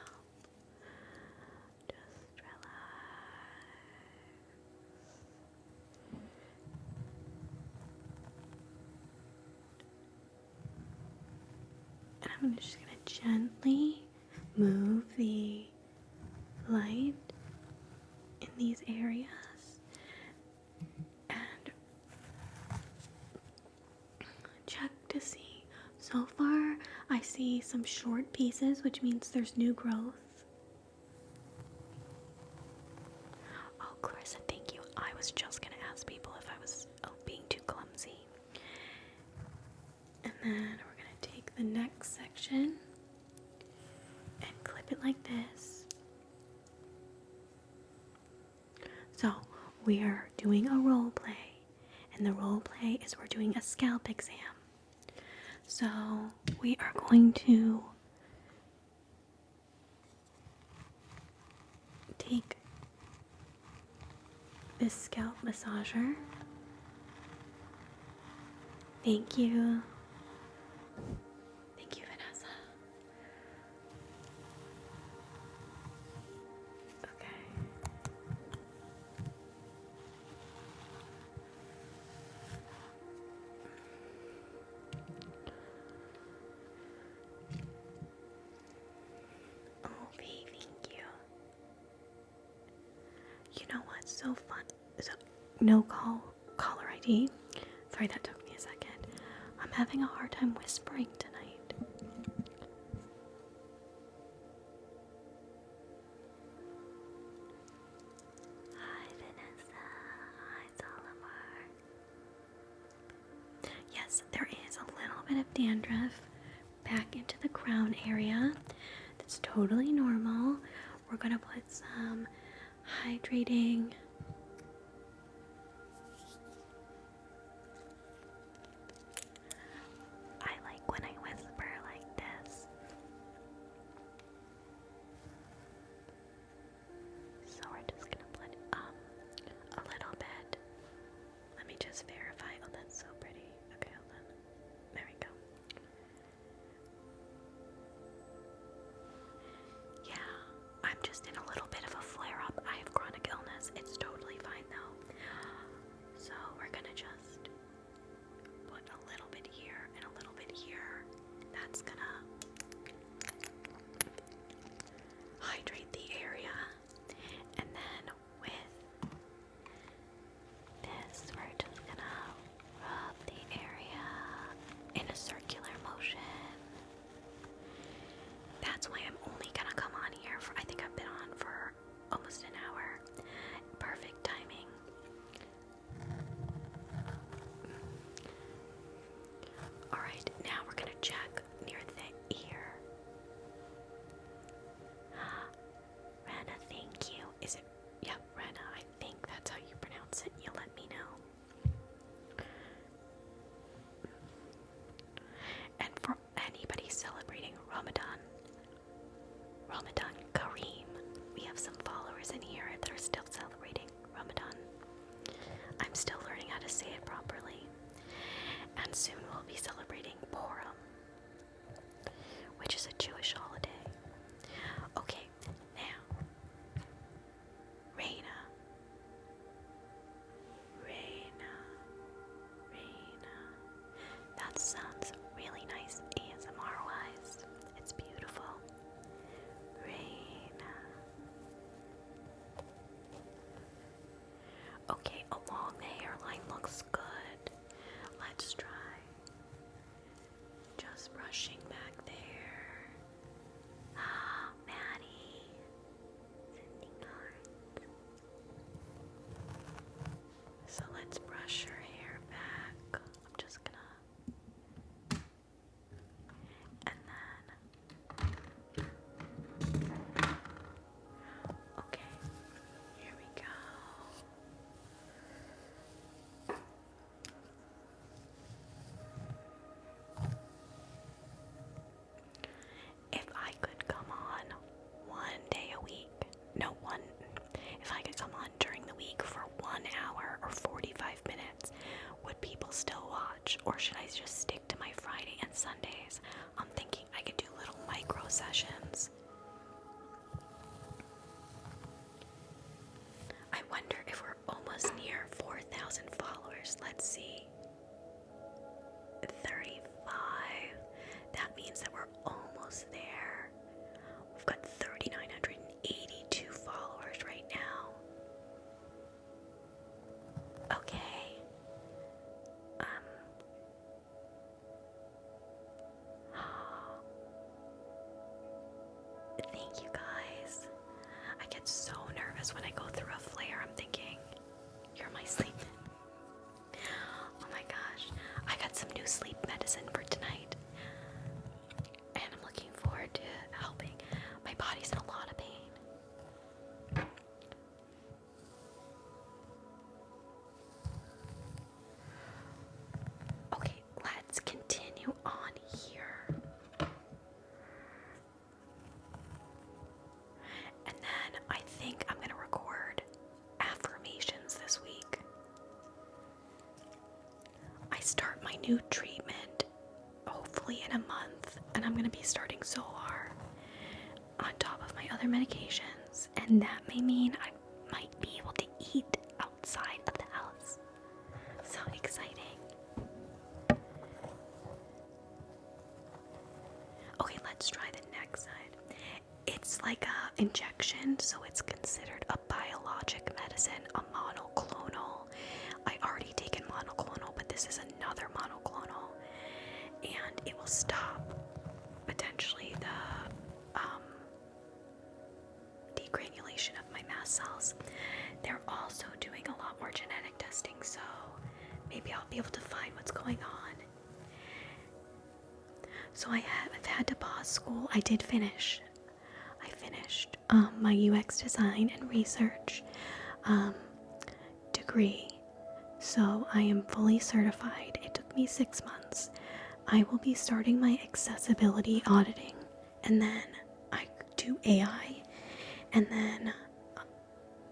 Just relax. And I'm just going to gently move the light in these areas and check to see. So far, I see some short pieces, which means there's new growth. Oh, Clarissa, thank you. I was just going to ask people if I was being too clumsy. And then we're going to take the next section and clip it like this. So we are doing a role play, And the role play is we're doing a scalp exam. So we are going to take this scalp massager. Thank you. Thank you, Vanessa. Okay. Oh, baby, thank you. You know what's so fun? So, no caller ID. Sorry, that took me a second. I'm having a hard time whispering tonight. Hi, Vanessa. Hi, Solomar. Yes, there is a little bit of dandruff back into the crown area. That's totally normal. We're gonna put some hydrating I like when I whisper like this. So we're just gonna put a little bit. Let me just verify. Oh, that's so pretty. Okay, hold on. There we go. Yeah, I'm just in a little bit of a flare-up. I have chronic illness. It's totally fine though. So we're gonna just put a little bit here and a little bit here. That's gonna hydrate the area. And then with this, we're just gonna rub the area in a circular motion. That's why I'm only gonna come on here for, I think I've been on for almost an hour. Perfect timing. Alright, now we're gonna check near the ear. Rena, thank you. Is it? Yeah, Rena, I think that's how you pronounce it. You let me know. And for anybody celebrating Ramadan Kareem, we have some followers in here that are still celebrating Ramadan. I'm still learning how to say it properly. And soon we'll be celebrating Purim, which is a Jewish holiday. Okay, now, Reina. That sounds really nice ASMR-wise. It's beautiful. Reina. Okay, along the hairline looks good. Let's try just brushing back there. Ah, Maddie. Sending hearts. So let's brush her hair back. I'm just gonna. And then. Okay. Here we go. If I could come on one day a week, if I could come on during the week for 1 hour or 45 minutes, would people still watch? Or should I just stick to my Friday and Sundays? I'm thinking I could do little micro sessions. I wonder if we're almost near 4,000 followers. Let's see. 35. That means that we're almost there. We've got 3,982 followers right now. Okay. Thank you guys. I get so nervous when I go through a flare. I'm thinking, you're my sleep. Oh my gosh. I got some new sleep medicine for tonight. And I'm looking forward to helping. My body's in a lot of pain. start my new treatment hopefully in a month, and I'm gonna be starting Zolar on top of my other medications, and that may mean I might be able to eat outside of the house. So exciting. Okay, let's try the next side. It's like a injection, so it's considered a biologic medicine, a monoclonal. I already taken monoclonal, but this is another monoclonal, and it will stop potentially the degranulation of my mast cells. They're also doing a lot more genetic testing, so maybe I'll be able to find what's going on. So I've had to pause school. I did finish. I finished my UX design and research degree. So I am fully certified. It took me 6 months. I will be starting my accessibility auditing, and then I do AI, and then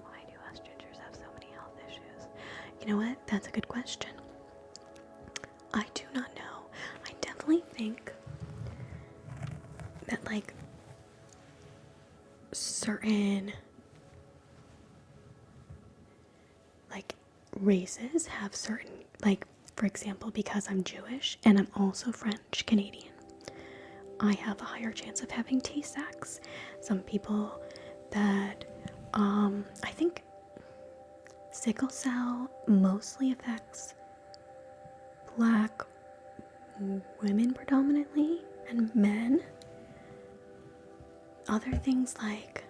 why do us gingers have so many health issues? You know what? That's a good question. I do not know. I definitely think that like certain like races have certain, like, for example, because I'm Jewish and I'm also French Canadian, I have a higher chance of having Tay-Sachs. Some people that I think sickle cell mostly affects Black women predominantly and men. Other things, like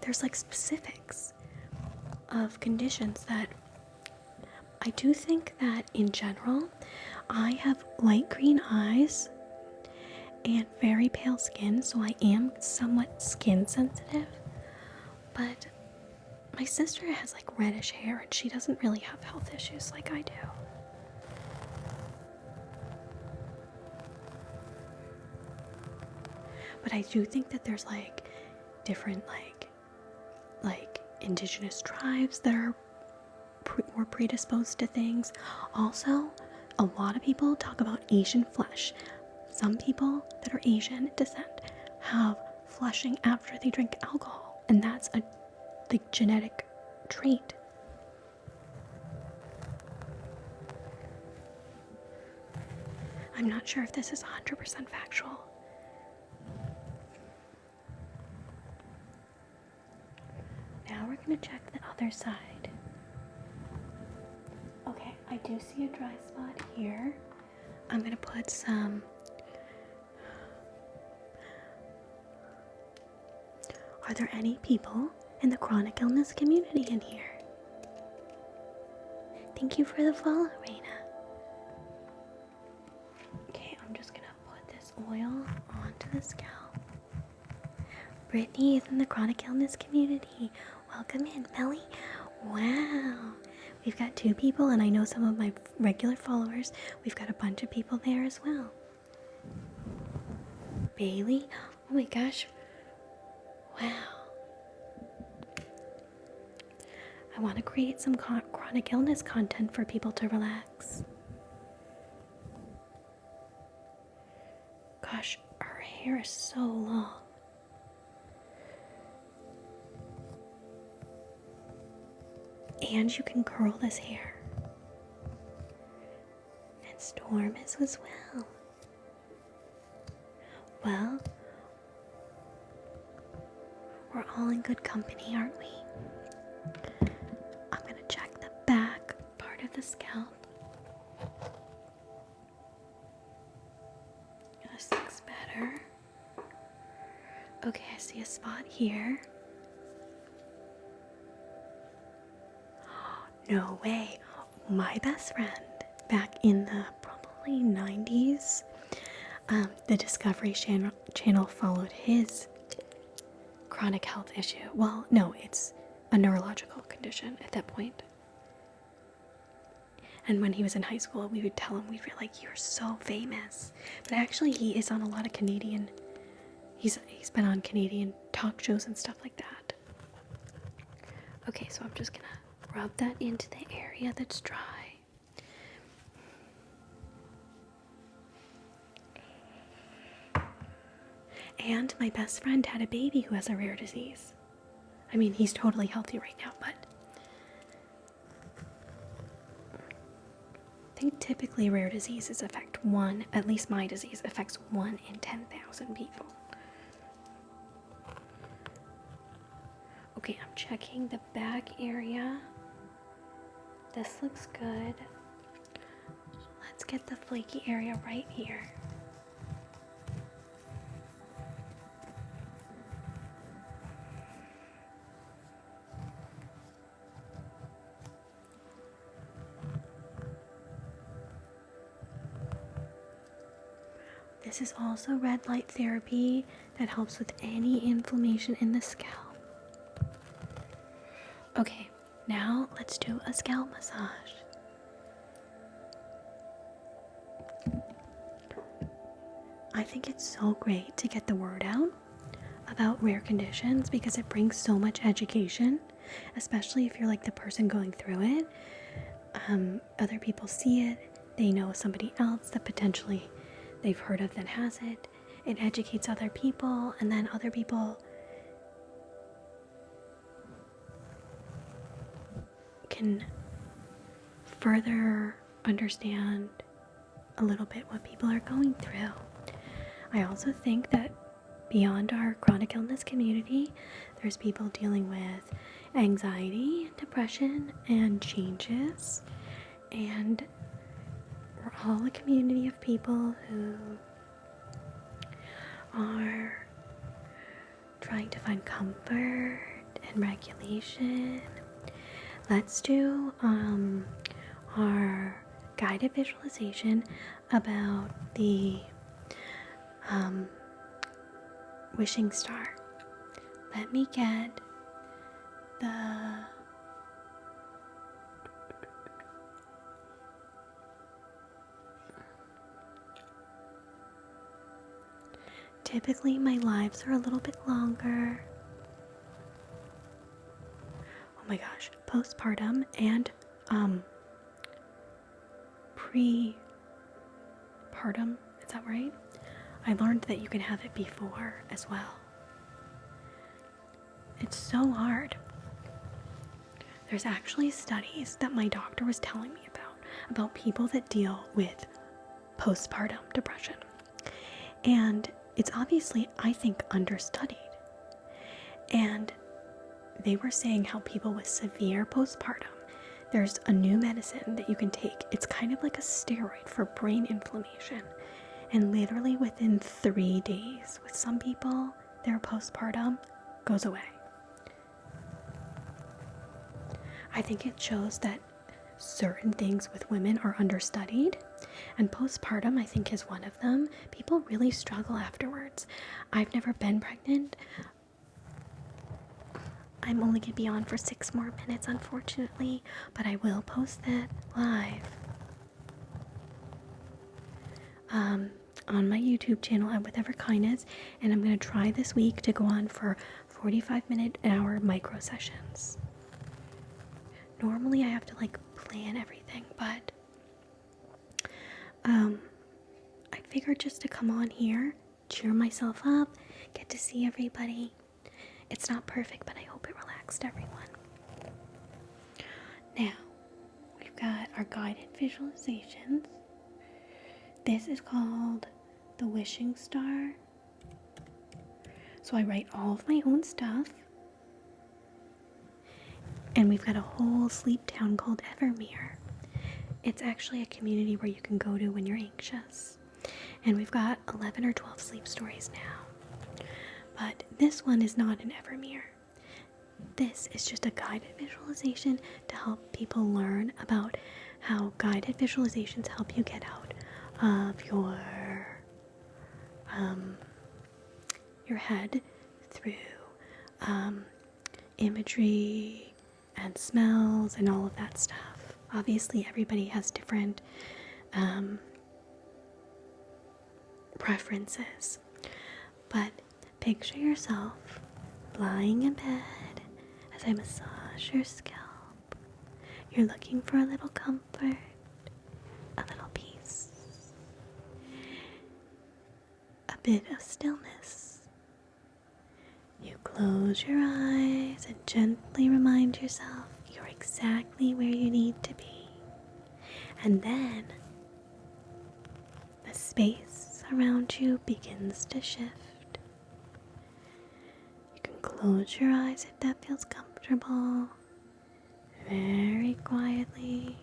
there's like specifics of conditions that I do think that in general I have light green eyes and very pale skin, so I am somewhat skin sensitive, but my sister has like reddish hair and she doesn't really have health issues like I do. But I do think that there's like different like indigenous tribes that are more predisposed to things. Also, a lot of people talk about Asian flesh. Some people that are Asian descent have flushing after they drink alcohol, and that's a like genetic trait. I'm not sure if this is 100% factual. Now we're gonna check the other side. Okay, I do see a dry spot here. I'm gonna put some Are there any people in the chronic illness community in here? Thank you for the follow, Raina. Okay, I'm just gonna put this oil onto the scalp. Brittany is in the chronic illness community. Welcome in, Melly. Wow. We've got 2 people, and I know some of my regular followers. We've got a bunch of people there as well. Bailey. Oh my gosh. Wow. I want to create some chronic illness content for people to relax. Gosh, her hair is so long. And you can curl this hair. And Storm is as well. Well, we're all in good company, aren't we? I'm gonna check the back part of the scalp. This looks better. Okay, I see a spot here. No way. My best friend back in the probably 90s, the Discovery Channel followed his chronic health issue. Well, no, it's a neurological condition at that point. And when he was in high school, we would tell him, we'd be like, you're so famous. But actually, he is on a lot of Canadian, he's been on Canadian talk shows and stuff like that. Okay, so I'm just gonna rub that into the area that's dry. And my best friend had a baby who has a rare disease. I mean, he's totally healthy right now, but I think typically rare diseases affect one, at least my disease affects 1 in 10,000 people. Okay, I'm checking the back area. This looks good. Let's get the flaky area right here. This is also red light therapy that helps with any inflammation in the scalp. Okay, now let's do a scalp massage. I think it's so great to get the word out about rare conditions because it brings so much education, especially if you're like the person going through it. Other people see it, they know somebody else that potentially they've heard of that has it. It educates other people, and then other people can further understand a little bit what people are going through. I also think that beyond our chronic illness community, there's people dealing with anxiety, depression, and changes, and we're all a community of people who are trying to find comfort and regulation. Let's do our guided visualization about the wishing star. Let me get the typically my lives are a little bit longer. Oh my gosh, postpartum and prepartum, is that right? I learned that you can have it before as well. It's so hard. There's actually studies that my doctor was telling me about people that deal with postpartum depression. And it's obviously, I think, understudied. And they were saying how people with severe postpartum, there's a new medicine that you can take. It's kind of like a steroid for brain inflammation. And literally within 3 days, with some people, their postpartum goes away. I think it shows that certain things with women are understudied, and postpartum, I think, is one of them. People really struggle afterwards. I've never been pregnant. I'm only going to be on for 6 more minutes, unfortunately, but I will post that live on my YouTube channel at With Ever Kindness, and I'm going to try this week to go on for 45-minute an hour micro sessions. Normally I have to like plan everything, but I figured just to come on here, cheer myself up, get to see everybody. It's not perfect, but I hope it relaxed everyone. Now, we've got our guided visualizations. This is called the wishing star. So I write all of my own stuff. And we've got a whole sleep town called Evermere. It's actually a community where you can go to when you're anxious. And we've got 11 or 12 sleep stories now. But this one is not an Evermere. This is just a guided visualization to help people learn about how guided visualizations help you get out of your head through imagery and smells and all of that stuff. Obviously, everybody has different preferences, but picture yourself lying in bed as I massage your scalp. You're looking for a little comfort, a little peace, a bit of stillness, close your eyes and gently remind yourself you're exactly where you need to be. And then the space around you begins to shift. You can close your eyes if that feels comfortable. Very quietly,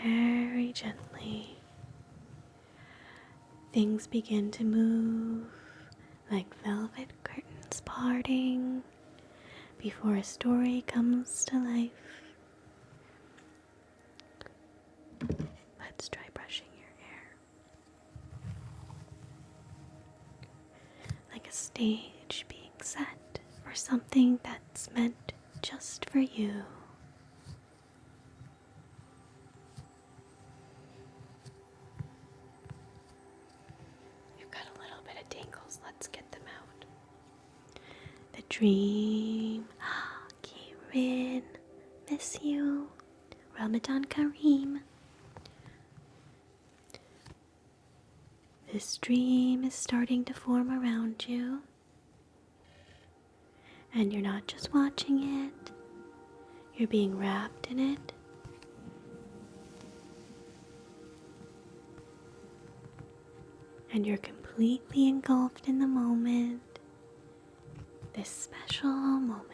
very gently. Things begin to move like velvet curtains parting before a story comes to life. Let's try brushing your hair. Like a stage being set for something that's meant just for you. You've got a little bit of tingles. Let's get them out. The dream. Karen, miss you. Ramadan Kareem. This dream is starting to form around you. And you're not just watching it, you're being wrapped in it. And you're completely engulfed in the moment, this special moment.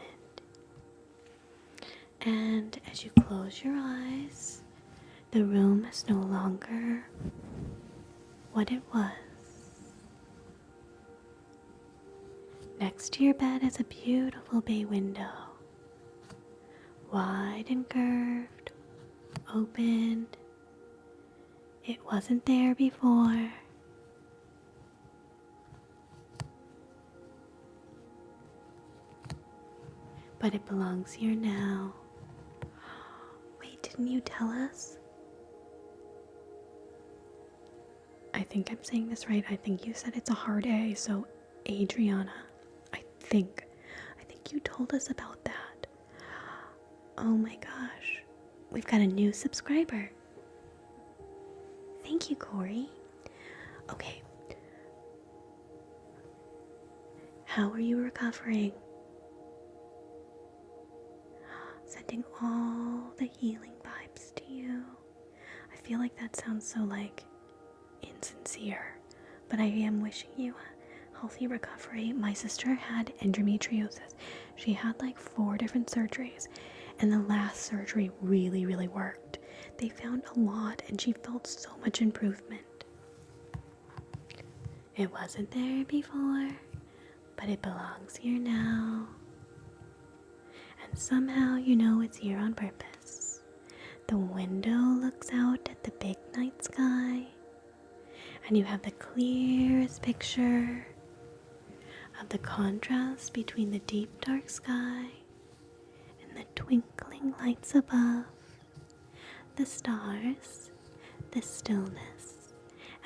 And as you close your eyes, the room is no longer what it was. Next to your bed is a beautiful bay window, wide and curved, opened. It wasn't there before. But it belongs here now. Wait, didn't you tell us? I think I'm saying this right. I think you said it's a hard A, so Adriana. I think you told us about that. Oh my gosh. We've got a new subscriber. Thank you, Corey. Okay. How are you recovering? Sending all the healing vibes to you. I feel like that sounds so insincere, but I am wishing you a healthy recovery. My sister had endometriosis. She had 4 different surgeries, and the last surgery really, really worked. They found a lot, and she felt so much improvement. It wasn't there before, but it belongs here now. And somehow you know it's here on purpose. The window looks out at the big night sky, and you have the clearest picture of the contrast between the deep dark sky and the twinkling lights above, the stars, the stillness,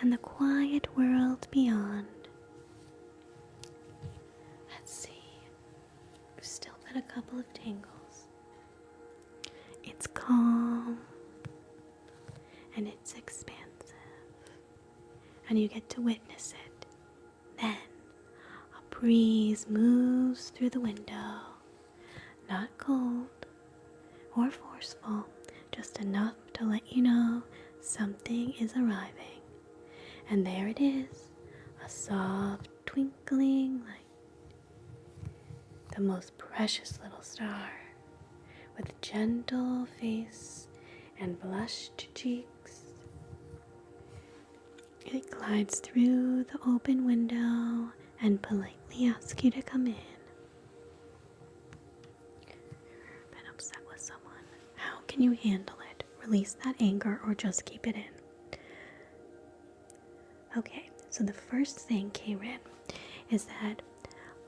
and the quiet world beyond. Let's see. We've still got a couple of tingles. It's calm and it's expansive, and you get to witness it. Then a breeze moves through the window, not cold or forceful, just enough to let you know something is arriving. And there it is, a soft twinkling light, the most precious little star, with gentle face and blushed cheeks. It glides through the open window and politely asks you to come in. You've been upset with someone. How can you handle it? Release that anger or just keep it in? Okay, so the first thing, Karen, is that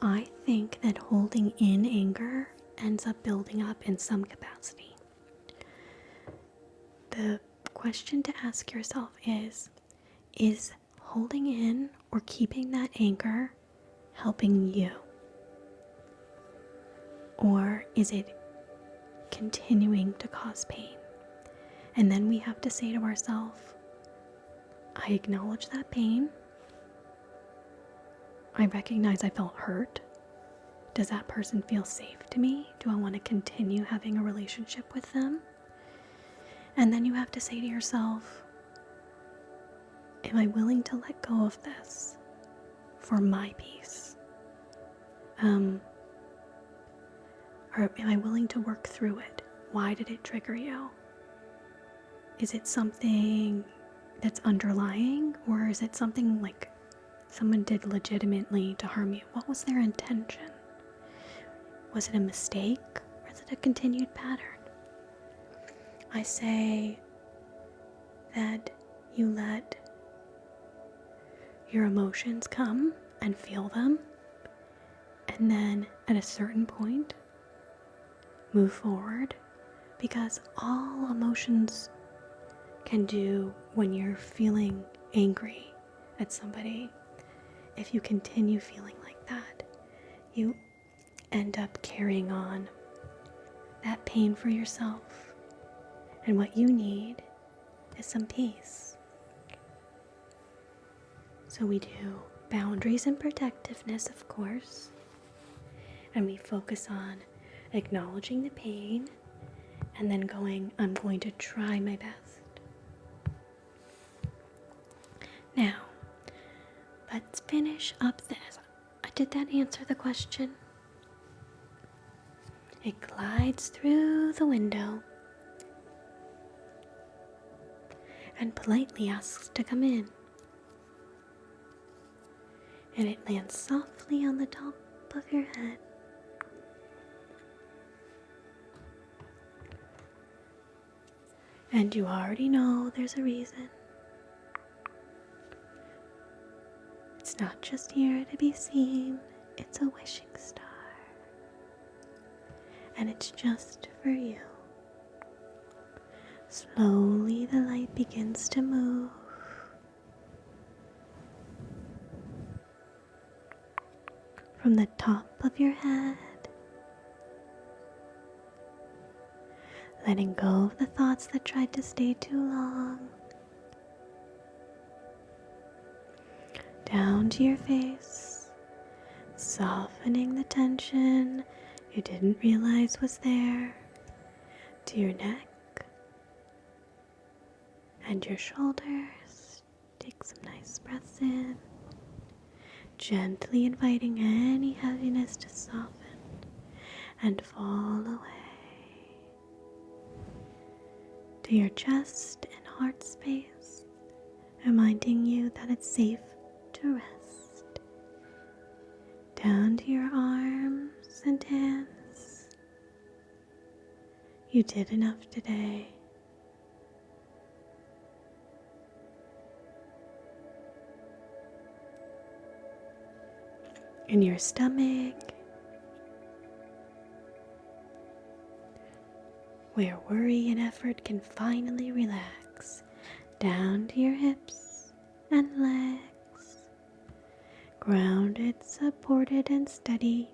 I think that holding in anger ends up building up in some capacity. The question to ask yourself is holding in or keeping that anger helping you? Or is it continuing to cause pain? And then we have to say to ourselves, I acknowledge that pain. I recognize I felt hurt. Does that person feel safe to me? Do I want to continue having a relationship with them? And then you have to say to yourself, am I willing to let go of this for my peace? Or am I willing to work through it? Why did it trigger you? Is it something that's underlying, or is it something like someone did legitimately to harm you? What was their intention? Was it a mistake, or is it a continued pattern? I say that you let your emotions come and feel them, and then at a certain point, move forward, because all emotions can do when you're feeling angry at somebody. If you continue feeling like that, you end up carrying on that pain for yourself. And what you need is some peace. So we do boundaries and protectiveness, of course. And we focus on acknowledging the pain and then going, I'm going to try my best. Now, let's finish up this. Did that answer the question? It glides through the window and politely asks to come in. And it lands softly on the top of your head. And you already know there's a reason. It's not just here to be seen, it's a wishing star. And it's just for you. Slowly the light begins to move. From the top of your head, letting go of the thoughts that tried to stay too long, down to your face, softening the tension you didn't realize was there, to your neck and your shoulders. Take some nice breaths in, gently inviting any heaviness to soften and fall away. To your chest and heart space, reminding you that it's safe to rest. Down to your arms and hands. You did enough today. In your stomach, where worry and effort can finally relax, down to your hips and legs, grounded, supported, and steady,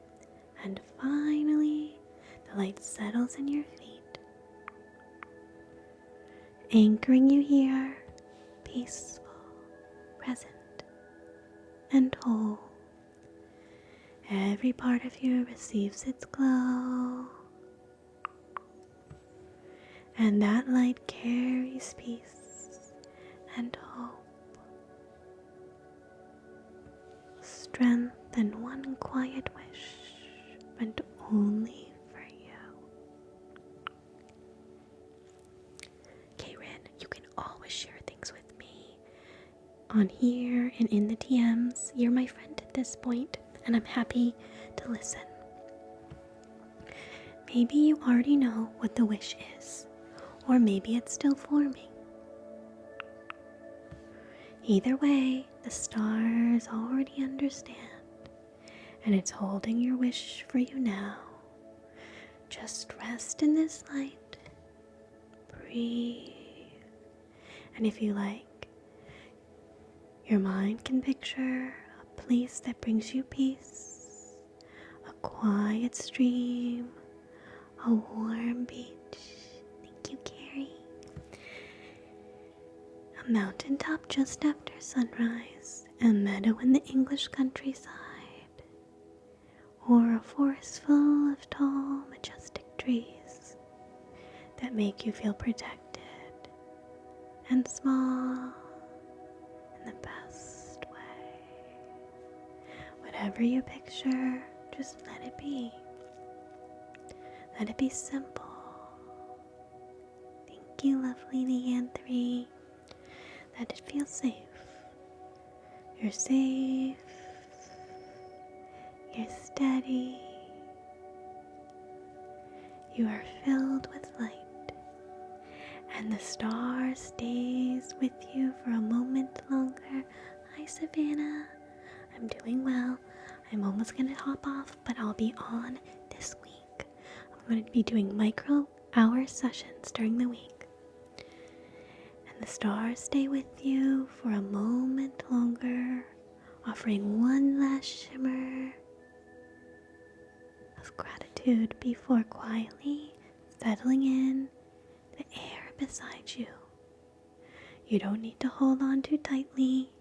and finally the light settles in your feet, anchoring you here, peaceful, present, and whole. Every part of you receives its glow, and that light carries peace and hope, strength, and one quiet wish meant only for you. Karen, you can always share things with me on here and in the DMs. You're my friend at this point, and I'm happy to listen. Maybe you already know what the wish is, or maybe it's still forming. Either way, the stars already understand, and it's holding your wish for you now. Just rest in this light, breathe, and if you like, your mind can picture a place that brings you peace, a quiet stream, a warm beach. Thank you, Carrie. A mountaintop just after sunrise, a meadow in the English countryside, or a forest full of tall, majestic trees that make you feel protected and small in the best way. Whatever you picture, just let it be. Let it be simple. Thank you, lovely Leanne3. That it feels safe. You're safe. You're steady. You are filled with light. And the star stays with you for a moment longer. Hi, Savannah. I'm doing well. I'm almost going to hop off, but I'll be on this week. I'm going to be doing micro-hour sessions during the week. And the stars stay with you for a moment longer, offering one last shimmer of gratitude before quietly settling in the air beside you. You don't need to hold on too tightly.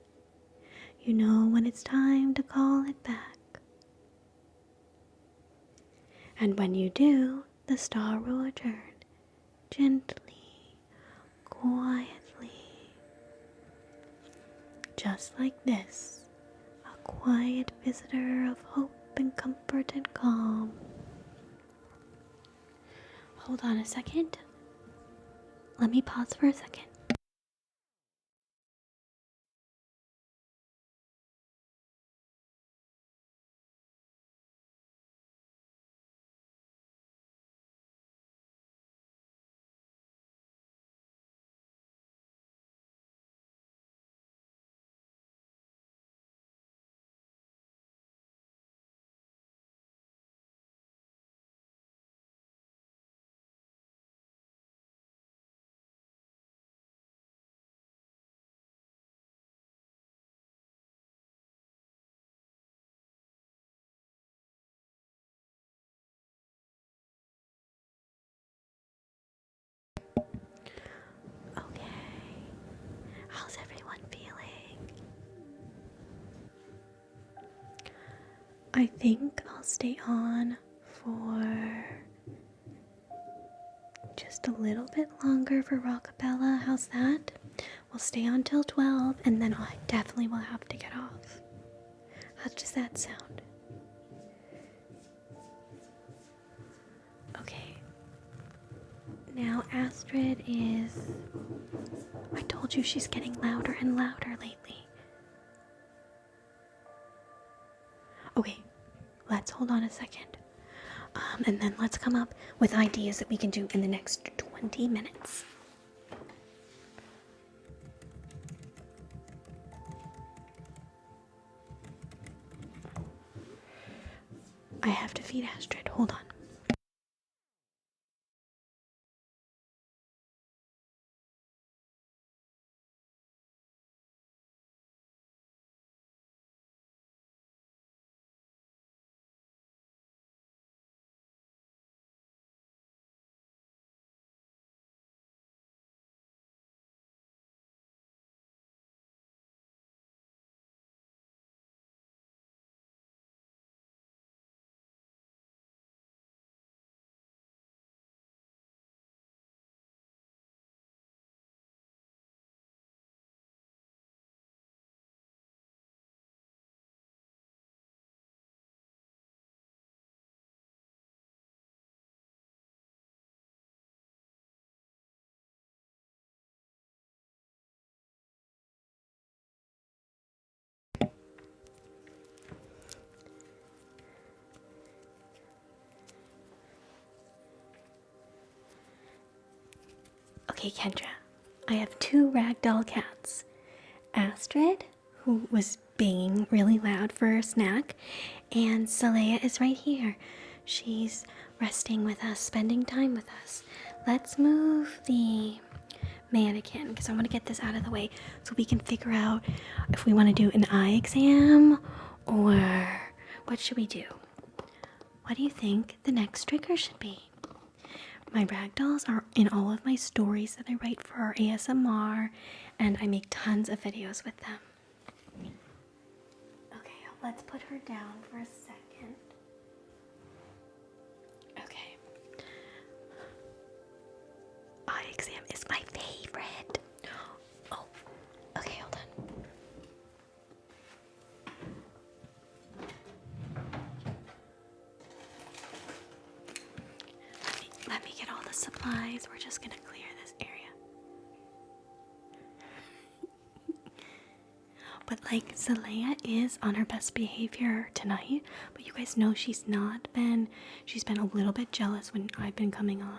You know when it's time to call it back. And when you do, the star will return gently, quietly, just like this, a quiet visitor of hope and comfort and calm. Hold on a second. Let me pause for a second. Okay, how's everyone feeling? I think I'll stay on for just a little bit longer for Rockapella. How's that? We'll stay on till 12 and then I definitely will have to get off. How does that sound? Okay. Now Astrid is... I told you she's getting louder and louder lately. Okay, let's hold on a second. And then let's come up with ideas that we can do in the next 20 minutes. I have to feed Astrid. Hold on. Okay, Kendra, I have two ragdoll cats. Astrid, who was being really loud for her snack, and Saleya is right here. She's resting with us, spending time with us. Let's move the mannequin because I want to get this out of the way so we can figure out if we want to do an eye exam or what should we do? What do you think the next trigger should be? My ragdolls are in all of my stories that I write for our ASMR, and I make tons of videos with them. Okay, let's put her down for a second. eye exam is my favorite. Oh, okay, hold on. Let me get all the supplies. We're just gonna clear this area. But like, Zalea is on her best behavior tonight, but you guys know she's not been. She's been a little bit jealous when I've been coming on.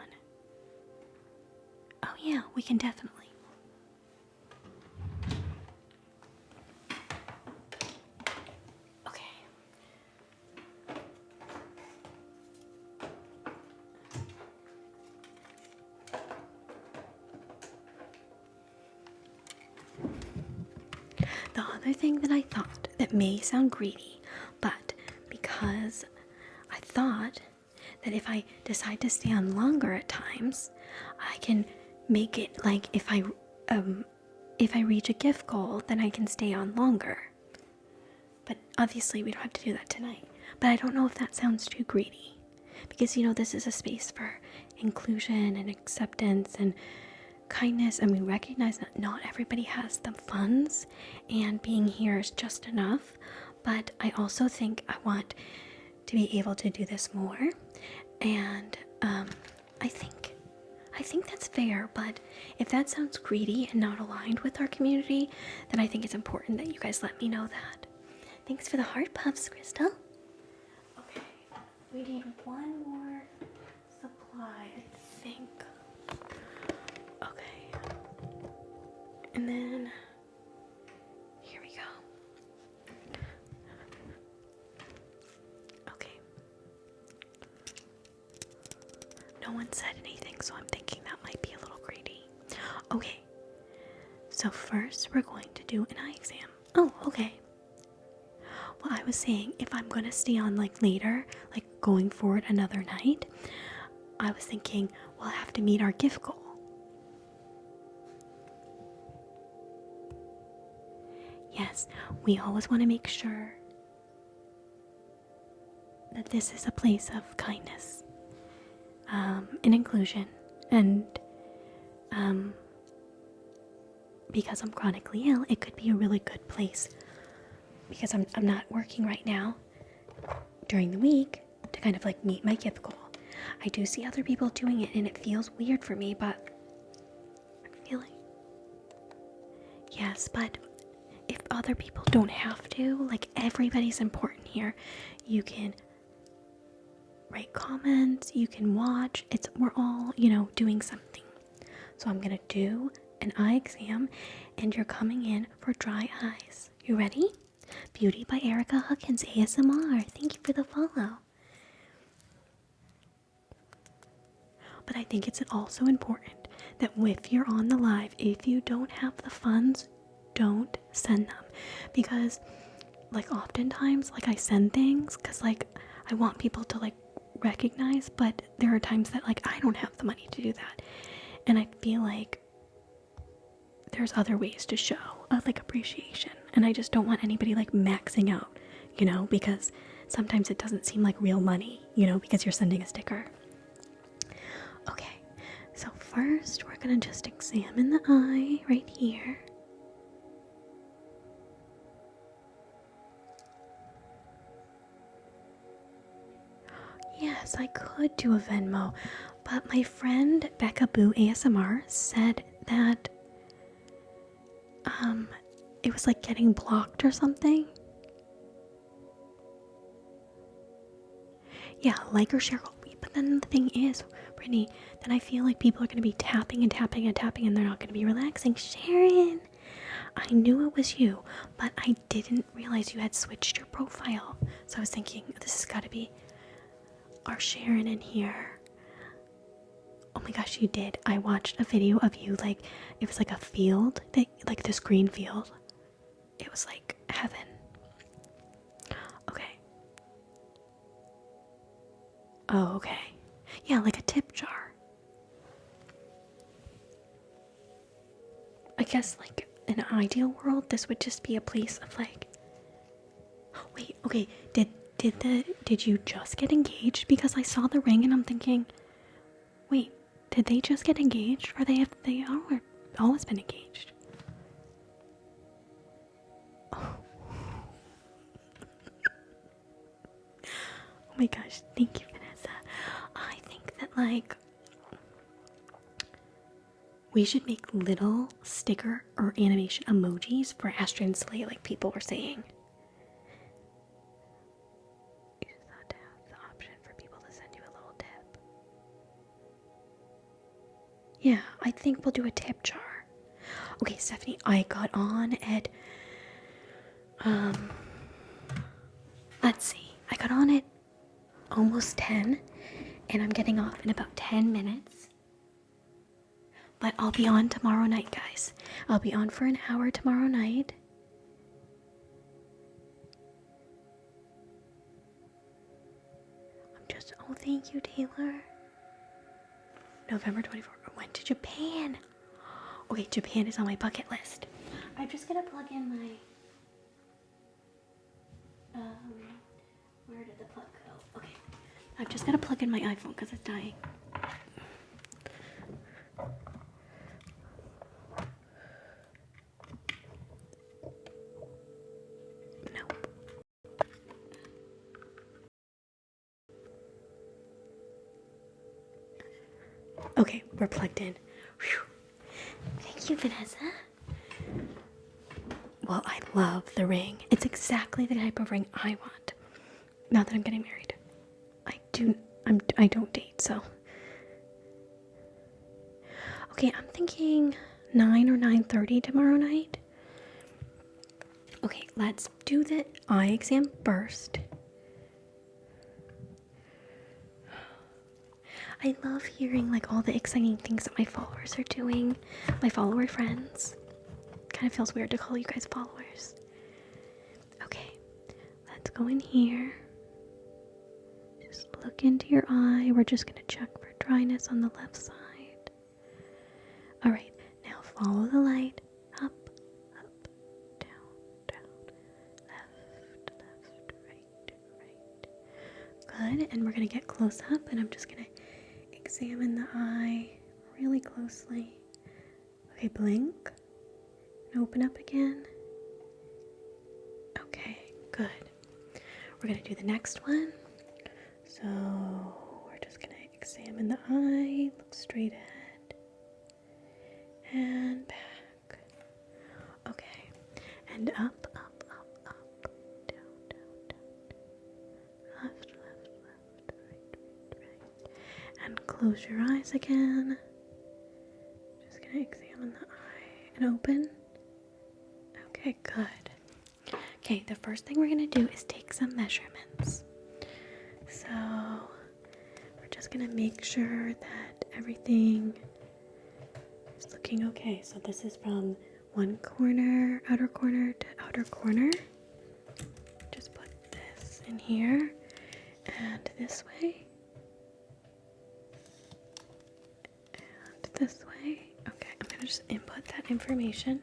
Oh yeah, we can definitely. Okay. The other thing that I thought that may sound greedy, but because I thought that if I decide to stay on longer at times, I can make it like if I reach a gift goal, then I can stay on longer. But obviously we don't have to do that tonight. But I don't know if that sounds too greedy, because you know this is a space for inclusion and acceptance and kindness, and we recognize that not everybody has the funds and being here is just enough. But I also think I want to be able to do this more, and I think that's fair. But if that sounds greedy and not aligned with our community, then I think it's important that you guys let me know that. Thanks for the heart puffs, Crystal. Okay, we need one more supply, I think. Okay, and then here we go. Okay, no one said anything, so I'm thinking that might be a little greedy. Okay, so first we're going to do an eye exam. Oh, okay. Well, I was saying if I'm gonna stay on like later, like going forward another night, I was thinking we'll have to meet our gift goal. Yes, we always want to make sure that this is a place of kindness and inclusion, and because I'm chronically ill, it could be a really good place, because I'm not working right now during the week to kind of like meet my gift goal. I do see other people doing it and it feels weird for me, but I'm feeling, yes, but if other people don't have to, like, everybody's important here. You can write comments, you can watch, we're all, you know, doing something. So I'm gonna do an eye exam, and you're coming in for dry eyes. You ready? Beauty by Erica Huckins ASMR. Thank you for the follow. But I think it's also important that if you're on the live, if you don't have the funds, don't send them, because like oftentimes like I send things because like I want people to like recognize, but there are times that like I don't have the money to do that, and I feel like there's other ways to show like appreciation, and I just don't want anybody like maxing out, you know, because sometimes it doesn't seem like real money, you know, because you're sending a sticker. Okay, so first we're gonna just examine the eye right here. Yes, I could do a Venmo, but my friend Becca Boo ASMR said that it was like getting blocked or something. Yeah, like or share. But then the thing is, Brittany, then I feel like people are going to be tapping and tapping and tapping, and they're not going to be relaxing. Sharon, I knew it was you, but I didn't realize you had switched your profile. So I was thinking, this has got to be our Sharon in here. Oh my gosh, you did. I watched a video of you, like, it was like a field, like this green field. It was like heaven. Okay. Oh, okay. Yeah, like a tip jar. I guess, like, in an ideal world, this would just be a place of, like... Wait, okay, did you just get engaged? Because I saw the ring and I'm thinking... Wait, Did they just get engaged, or they are always been engaged? Oh. Oh my gosh, thank you, Vanessa. I think that, like, we should make little sticker or animation emojis for Astrid and Slay, like people were saying. You just have to have the option for people to send you a little tip. Yeah, I think we'll do a tip jar. Okay, Stephanie, I got on at, let's see, I got on at almost 10, and I'm getting off in about 10 minutes. But I'll be on tomorrow night, guys. I'll be on for an hour tomorrow night. Oh, thank you, Taylor. November 24th. Went to Japan. Okay, Japan is on my bucket list. I'm just gonna plug in my, where did the plug go? Okay, I've just gotta plug in my iPhone because it's dying. Nope. Okay, we're plugged in. Whew. Thank you, Vanessa. Well, I love the ring. It's exactly the type of ring I want. Now that I'm getting married. I don't date, so. Okay, I'm thinking 9 or 9:30 tomorrow night. Okay, let's do the eye exam first. I love hearing like all the exciting things that my followers are doing. My follower friends. Kind of feels weird to call you guys followers. Okay, let's go in here. Just look into your eye. We're just gonna check for dryness on the left side. Alright, now follow the light. Up, up, down, down, left, right. Good, and we're gonna get close up, and I'm just gonna examine the eye really closely. Okay, blink. And open up again. Okay, good. We're gonna do the next one. So we're just gonna examine the eye, look straight ahead and back. Okay, and up, up, up, up, down, down, down, left, left, left, right. And close your eyes again. Just gonna examine the eye and open. Okay, good. Okay, the first thing we're gonna do is take some measurements. So we're just gonna make sure that everything is looking okay. So this is from one corner, outer corner to outer corner. Just put this in here and this way. And this way. Okay, I'm gonna just input that information.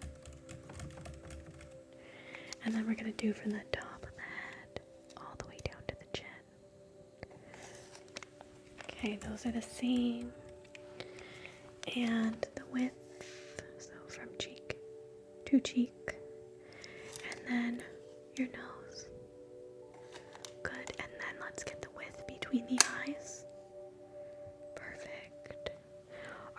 And then we're gonna do from the top of the head all the way down to the chin. Okay, those are the same. And the width, so from cheek to cheek. And then your nose. Good, and then let's get the width between the eyes. Perfect.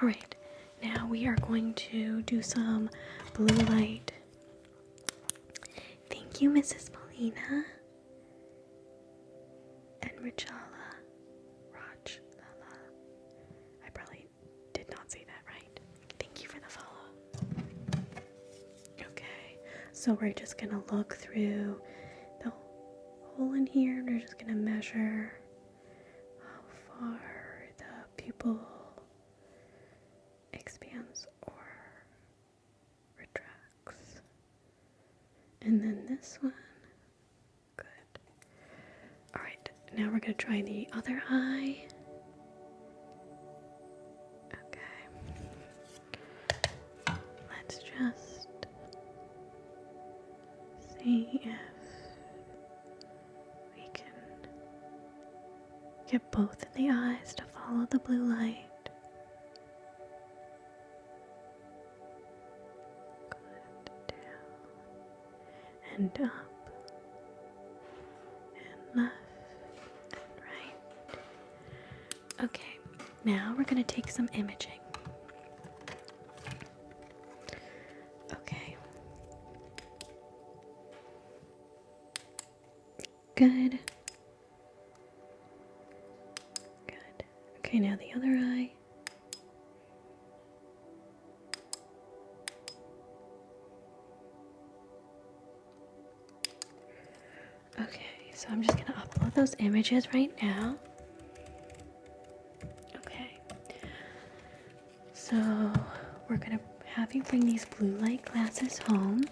Alright, now we are going to do some blue light. Thank you, Mrs. Molina and Richala. I probably did not say that right. Thank you for the follow. Okay, so we're just gonna look through the hole in here, and we're just gonna measure how far the pupil expands or retracts. And then this one. Good. Alright, now we're going to try the other eye. Okay. Let's just see if we can get both of the eyes to follow the blue light. and up and left and right. Okay, now we're going to take some imaging. Okay. Good. Good. Okay, now the other eye. Okay, so I'm just gonna upload those images right now. Okay. So we're gonna have you bring these blue light glasses home.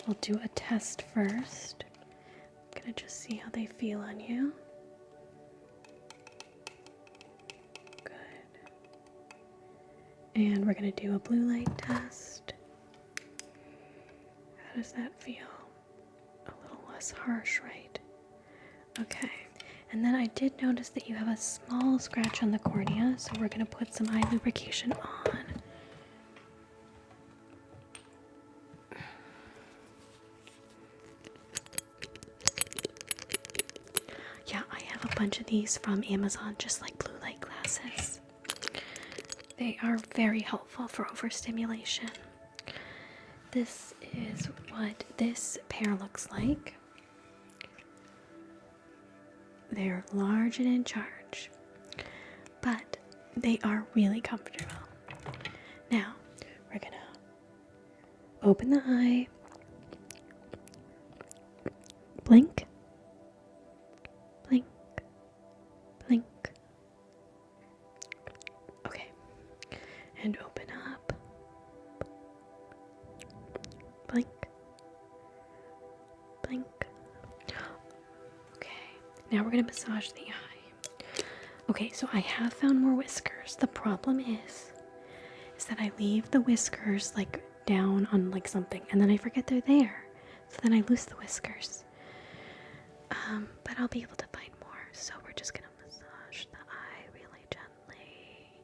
We'll do a test first. I'm gonna just see how they feel on you. Good. And we're gonna do a blue light test. How does that feel? A little less harsh, right? Okay. And then I did notice that you have a small scratch on the cornea, so we're gonna put some eye lubrication on. Yeah, I have a bunch of these from Amazon, just like blue light glasses. They are very helpful for overstimulation. This is what this pair looks like. They're large and in charge, but they are really comfortable. Now, we're gonna open the eye, blink, blink, blink. Okay, and open up, blink, blink. Okay, now we're gonna massage the eye. Okay, so I have found more whiskers. The problem is that I leave the whiskers like down on like something, and then I forget they're there. So then I lose the whiskers. But I'll be able to find more. So we're just gonna massage the eye really gently.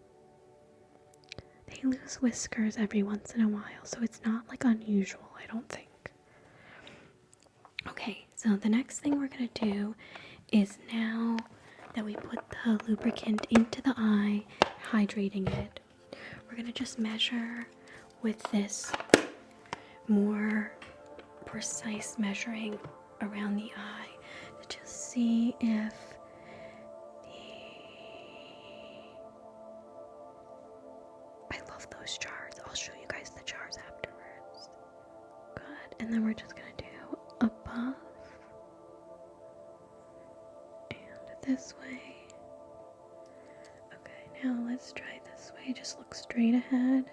They lose whiskers every once in a while, so it's not like unusual, I don't think. Okay, so the next thing we're gonna do is, now that we put the lubricant into the eye, hydrating it, we're gonna just measure with this more precise measuring around the eye to just see if I love those jars. I'll show you guys the jars afterwards. Good. And then we're just gonna do above and this way. Okay, now let's try this way. Just look straight ahead.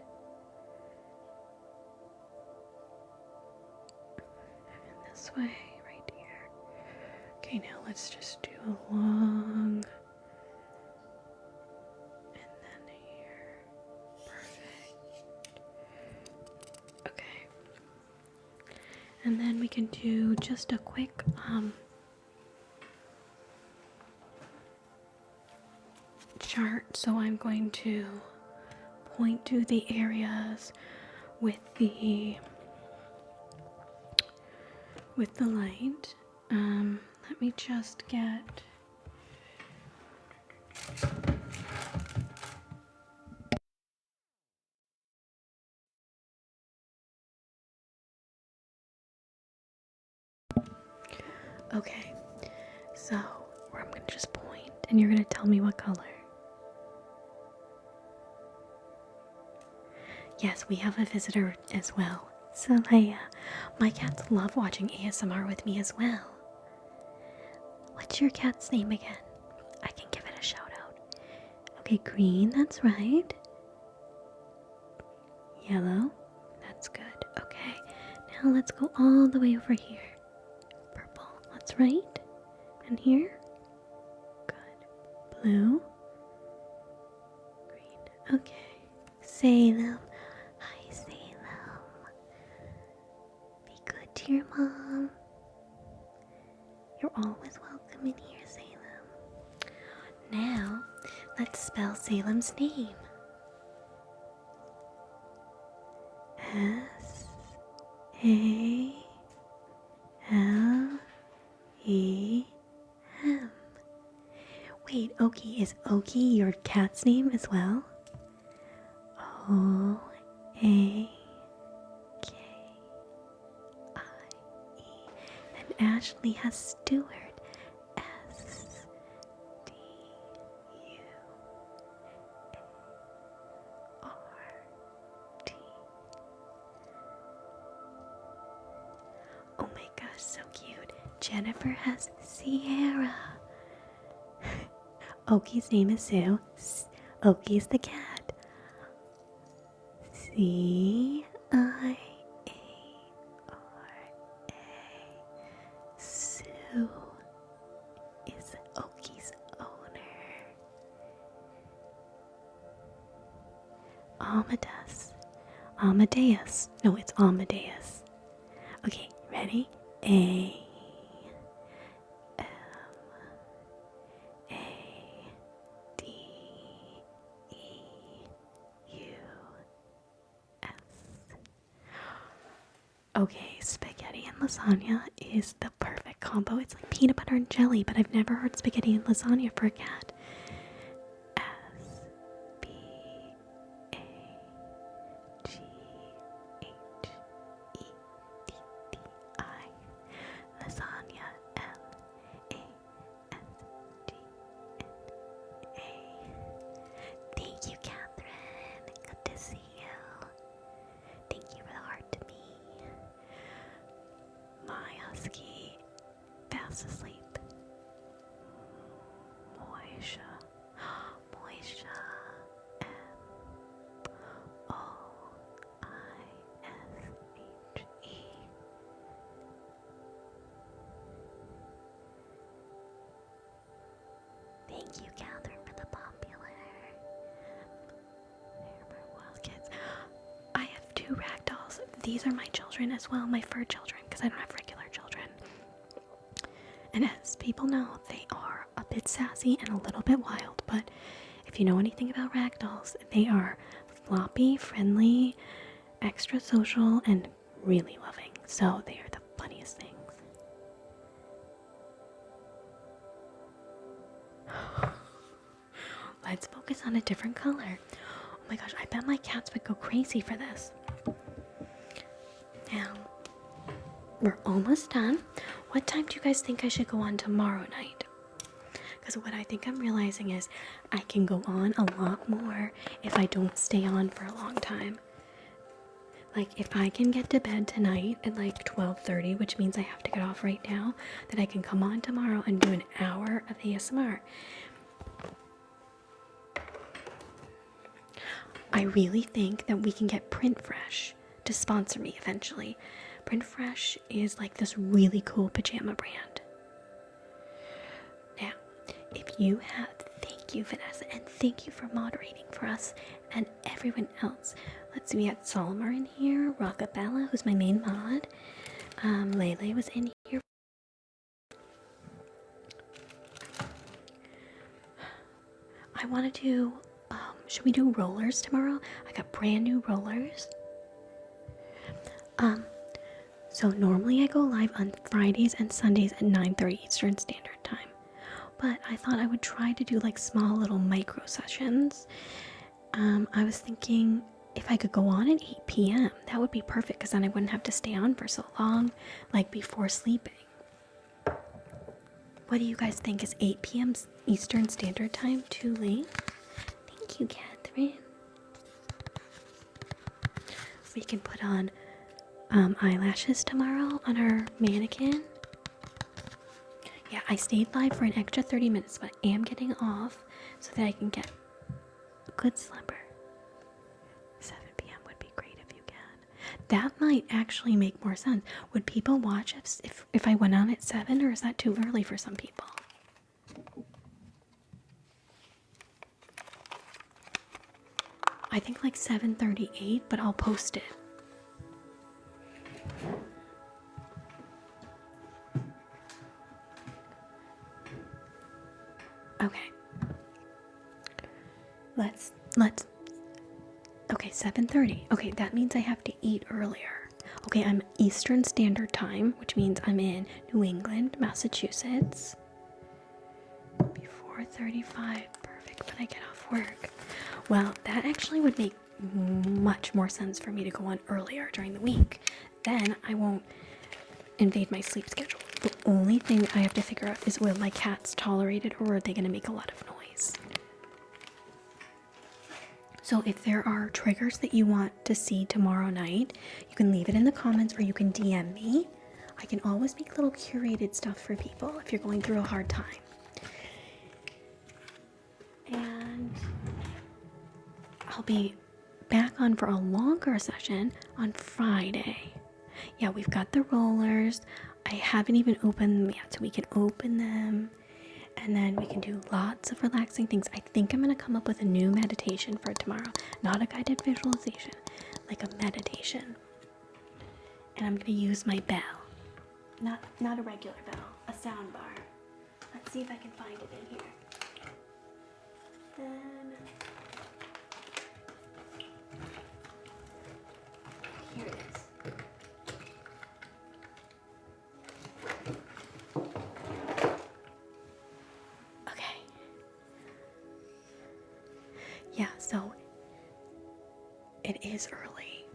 And this way, right here. Okay, now let's just do a long, and then here. Perfect. Okay. And then we can do just a quick chart. So I'm going to point to the areas with the light. Let me just get okay, so I'm gonna just point and you're gonna tell me what color. Yes, we have a visitor as well. So my cats love watching ASMR with me as well. What's your cat's name again? I can give it a shout out. Okay, green, that's right. Yellow, that's good. Okay, now let's go all the way over here. Purple, that's right. And here? Good. Blue. Green. Okay. Salem. Hi, Salem. Be good to your mom. You're always welcome in here, Salem. Now, let's spell Salem's name. S-A-L-E-M. Oki. Is Oki your cat's name as well? O-A-K-I-E. And Ashley has Stewart. S-T-U-A-R-T. Oh my gosh, so cute. Jennifer has Sierra. Oki's name is Sue. Oki's the cat. C-I-A-R-A. Sue is Oki's owner. Amadeus. No, it's Amadeus. Okay, ready? A. Okay, spaghetti and lasagna is the perfect combo. It's like peanut butter and jelly, but I've never heard spaghetti and lasagna for a cat. S-P-A-G-H-E-T-T-I. Lasagna. L-A-S-G-N-A. Thank you, Catherine. Good to see you. Thank you for the heart to me. My husky fast asleep. Moisha. Moisha. M-O-I-S-H-E. Thank you, Catherine, for the popular. They're my wild kids. I have 2 ragdolls. These are my children as well, my fur children, because I don't have regular children. And as people know, they are a bit sassy and a little bit wild, but if you know anything about ragdolls, they are floppy, friendly, extra social, and really loving. So they are the funniest things. Let's focus on a different color. Oh my gosh, I bet my cats would go crazy for this. Now, we're almost done. What time do you guys think I should go on tomorrow night? Because what I think I'm realizing is I can go on a lot more if I don't stay on for a long time. Like, if I can get to bed tonight at like 12:30, which means I have to get off right now, then I can come on tomorrow and do an hour of ASMR. I really think that we can get Print Fresh to sponsor me eventually. Print Fresh is like this really cool pajama brand. Now, if you have, thank you, Vanessa, and thank you for moderating for us and everyone else. Let's see, we got Solomar in here, Rockabella, who's my main mod. Lele was in here. I want to do, should we do rollers tomorrow? I got brand new rollers. So normally I go live on Fridays and Sundays at 9:30 Eastern Standard Time. But I thought I would try to do like small little micro sessions. I was thinking if I could go on at 8 p.m. that would be perfect, because then I wouldn't have to stay on for so long, like before sleeping. What do you guys think? Is 8 p.m. Eastern Standard Time too late? Thank you, Catherine. We can put on eyelashes tomorrow on our mannequin. Yeah, I stayed live for an extra 30 minutes, but I am getting off so that I can get a good slumber. 7 p.m. would be great if you can. That might actually make more sense. Would people watch if I went on at 7, or is that too early for some people? I think like 7:38, but I'll post it. Okay. Let's okay, 7:30. Okay, that means I have to eat earlier. Okay, I'm Eastern Standard Time, which means I'm in New England, Massachusetts. Before 4:35. Perfect when I get off work. Well, that actually would make much more sense for me to go on earlier during the week. Then I won't invade my sleep schedule. The only thing I have to figure out is, will my cats tolerate it, or are they going to make a lot of noise? So if there are triggers that you want to see tomorrow night, you can leave it in the comments or you can DM me. I can always make little curated stuff for people if you're going through a hard time. And I'll be back on for a longer session on Friday. Yeah, we've got the rollers. I haven't even opened them yet, so we can open them. And then we can do lots of relaxing things. I think I'm going to come up with a new meditation for tomorrow. Not a guided visualization, like a meditation. And I'm going to use my bell. Not a regular bell, a sound bar. Let's see if I can find it in here. Then here it is. Okay. Yeah, so it is early.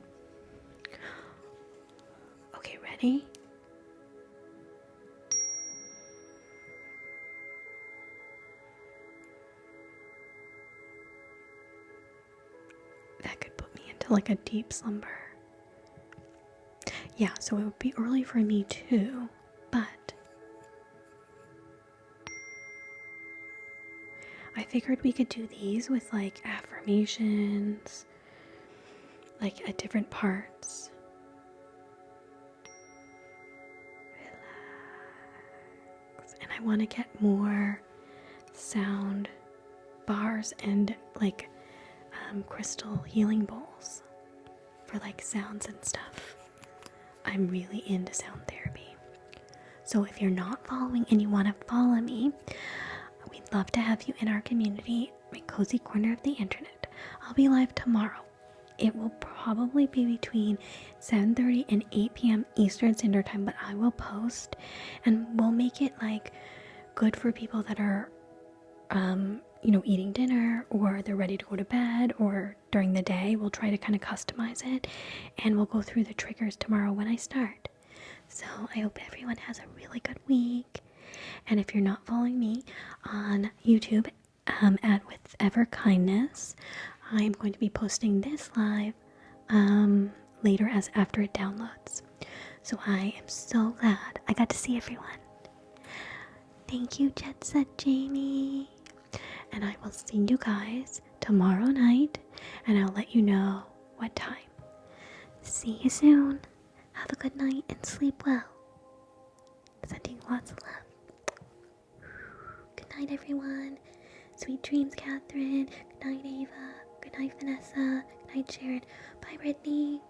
Okay, ready? That could put me into like a deep slumber. Yeah, so it would be early for me too, but I figured we could do these with like affirmations, like at different parts. Relax. And I want to get more sound bars and like crystal healing bowls for like sounds and stuff. I'm really into sound therapy. So if you're not following and you want to follow me, we'd love to have you in our community, my cozy corner of the internet. I'll be live tomorrow. It will probably be between 7:30 and 8 p.m. Eastern Standard Time, but I will post and we'll make it like good for people that are eating dinner, or they're ready to go to bed, or during the day. We'll try to kind of customize it, and we'll go through the triggers tomorrow when I start. So I hope everyone has a really good week. And if you're not following me on YouTube at With Ever Kindness, I'm going to be posting this live later as after it downloads. So I am so glad I got to see everyone. Thank you, Jet Set Jamie. And I will see you guys tomorrow night, and I'll let you know what time. See you soon. Have a good night and sleep well. Sending lots of love. Good night, everyone. Sweet dreams, Catherine. Good night, Ava. Good night, Vanessa. Good night, Sharon. Bye, Brittany.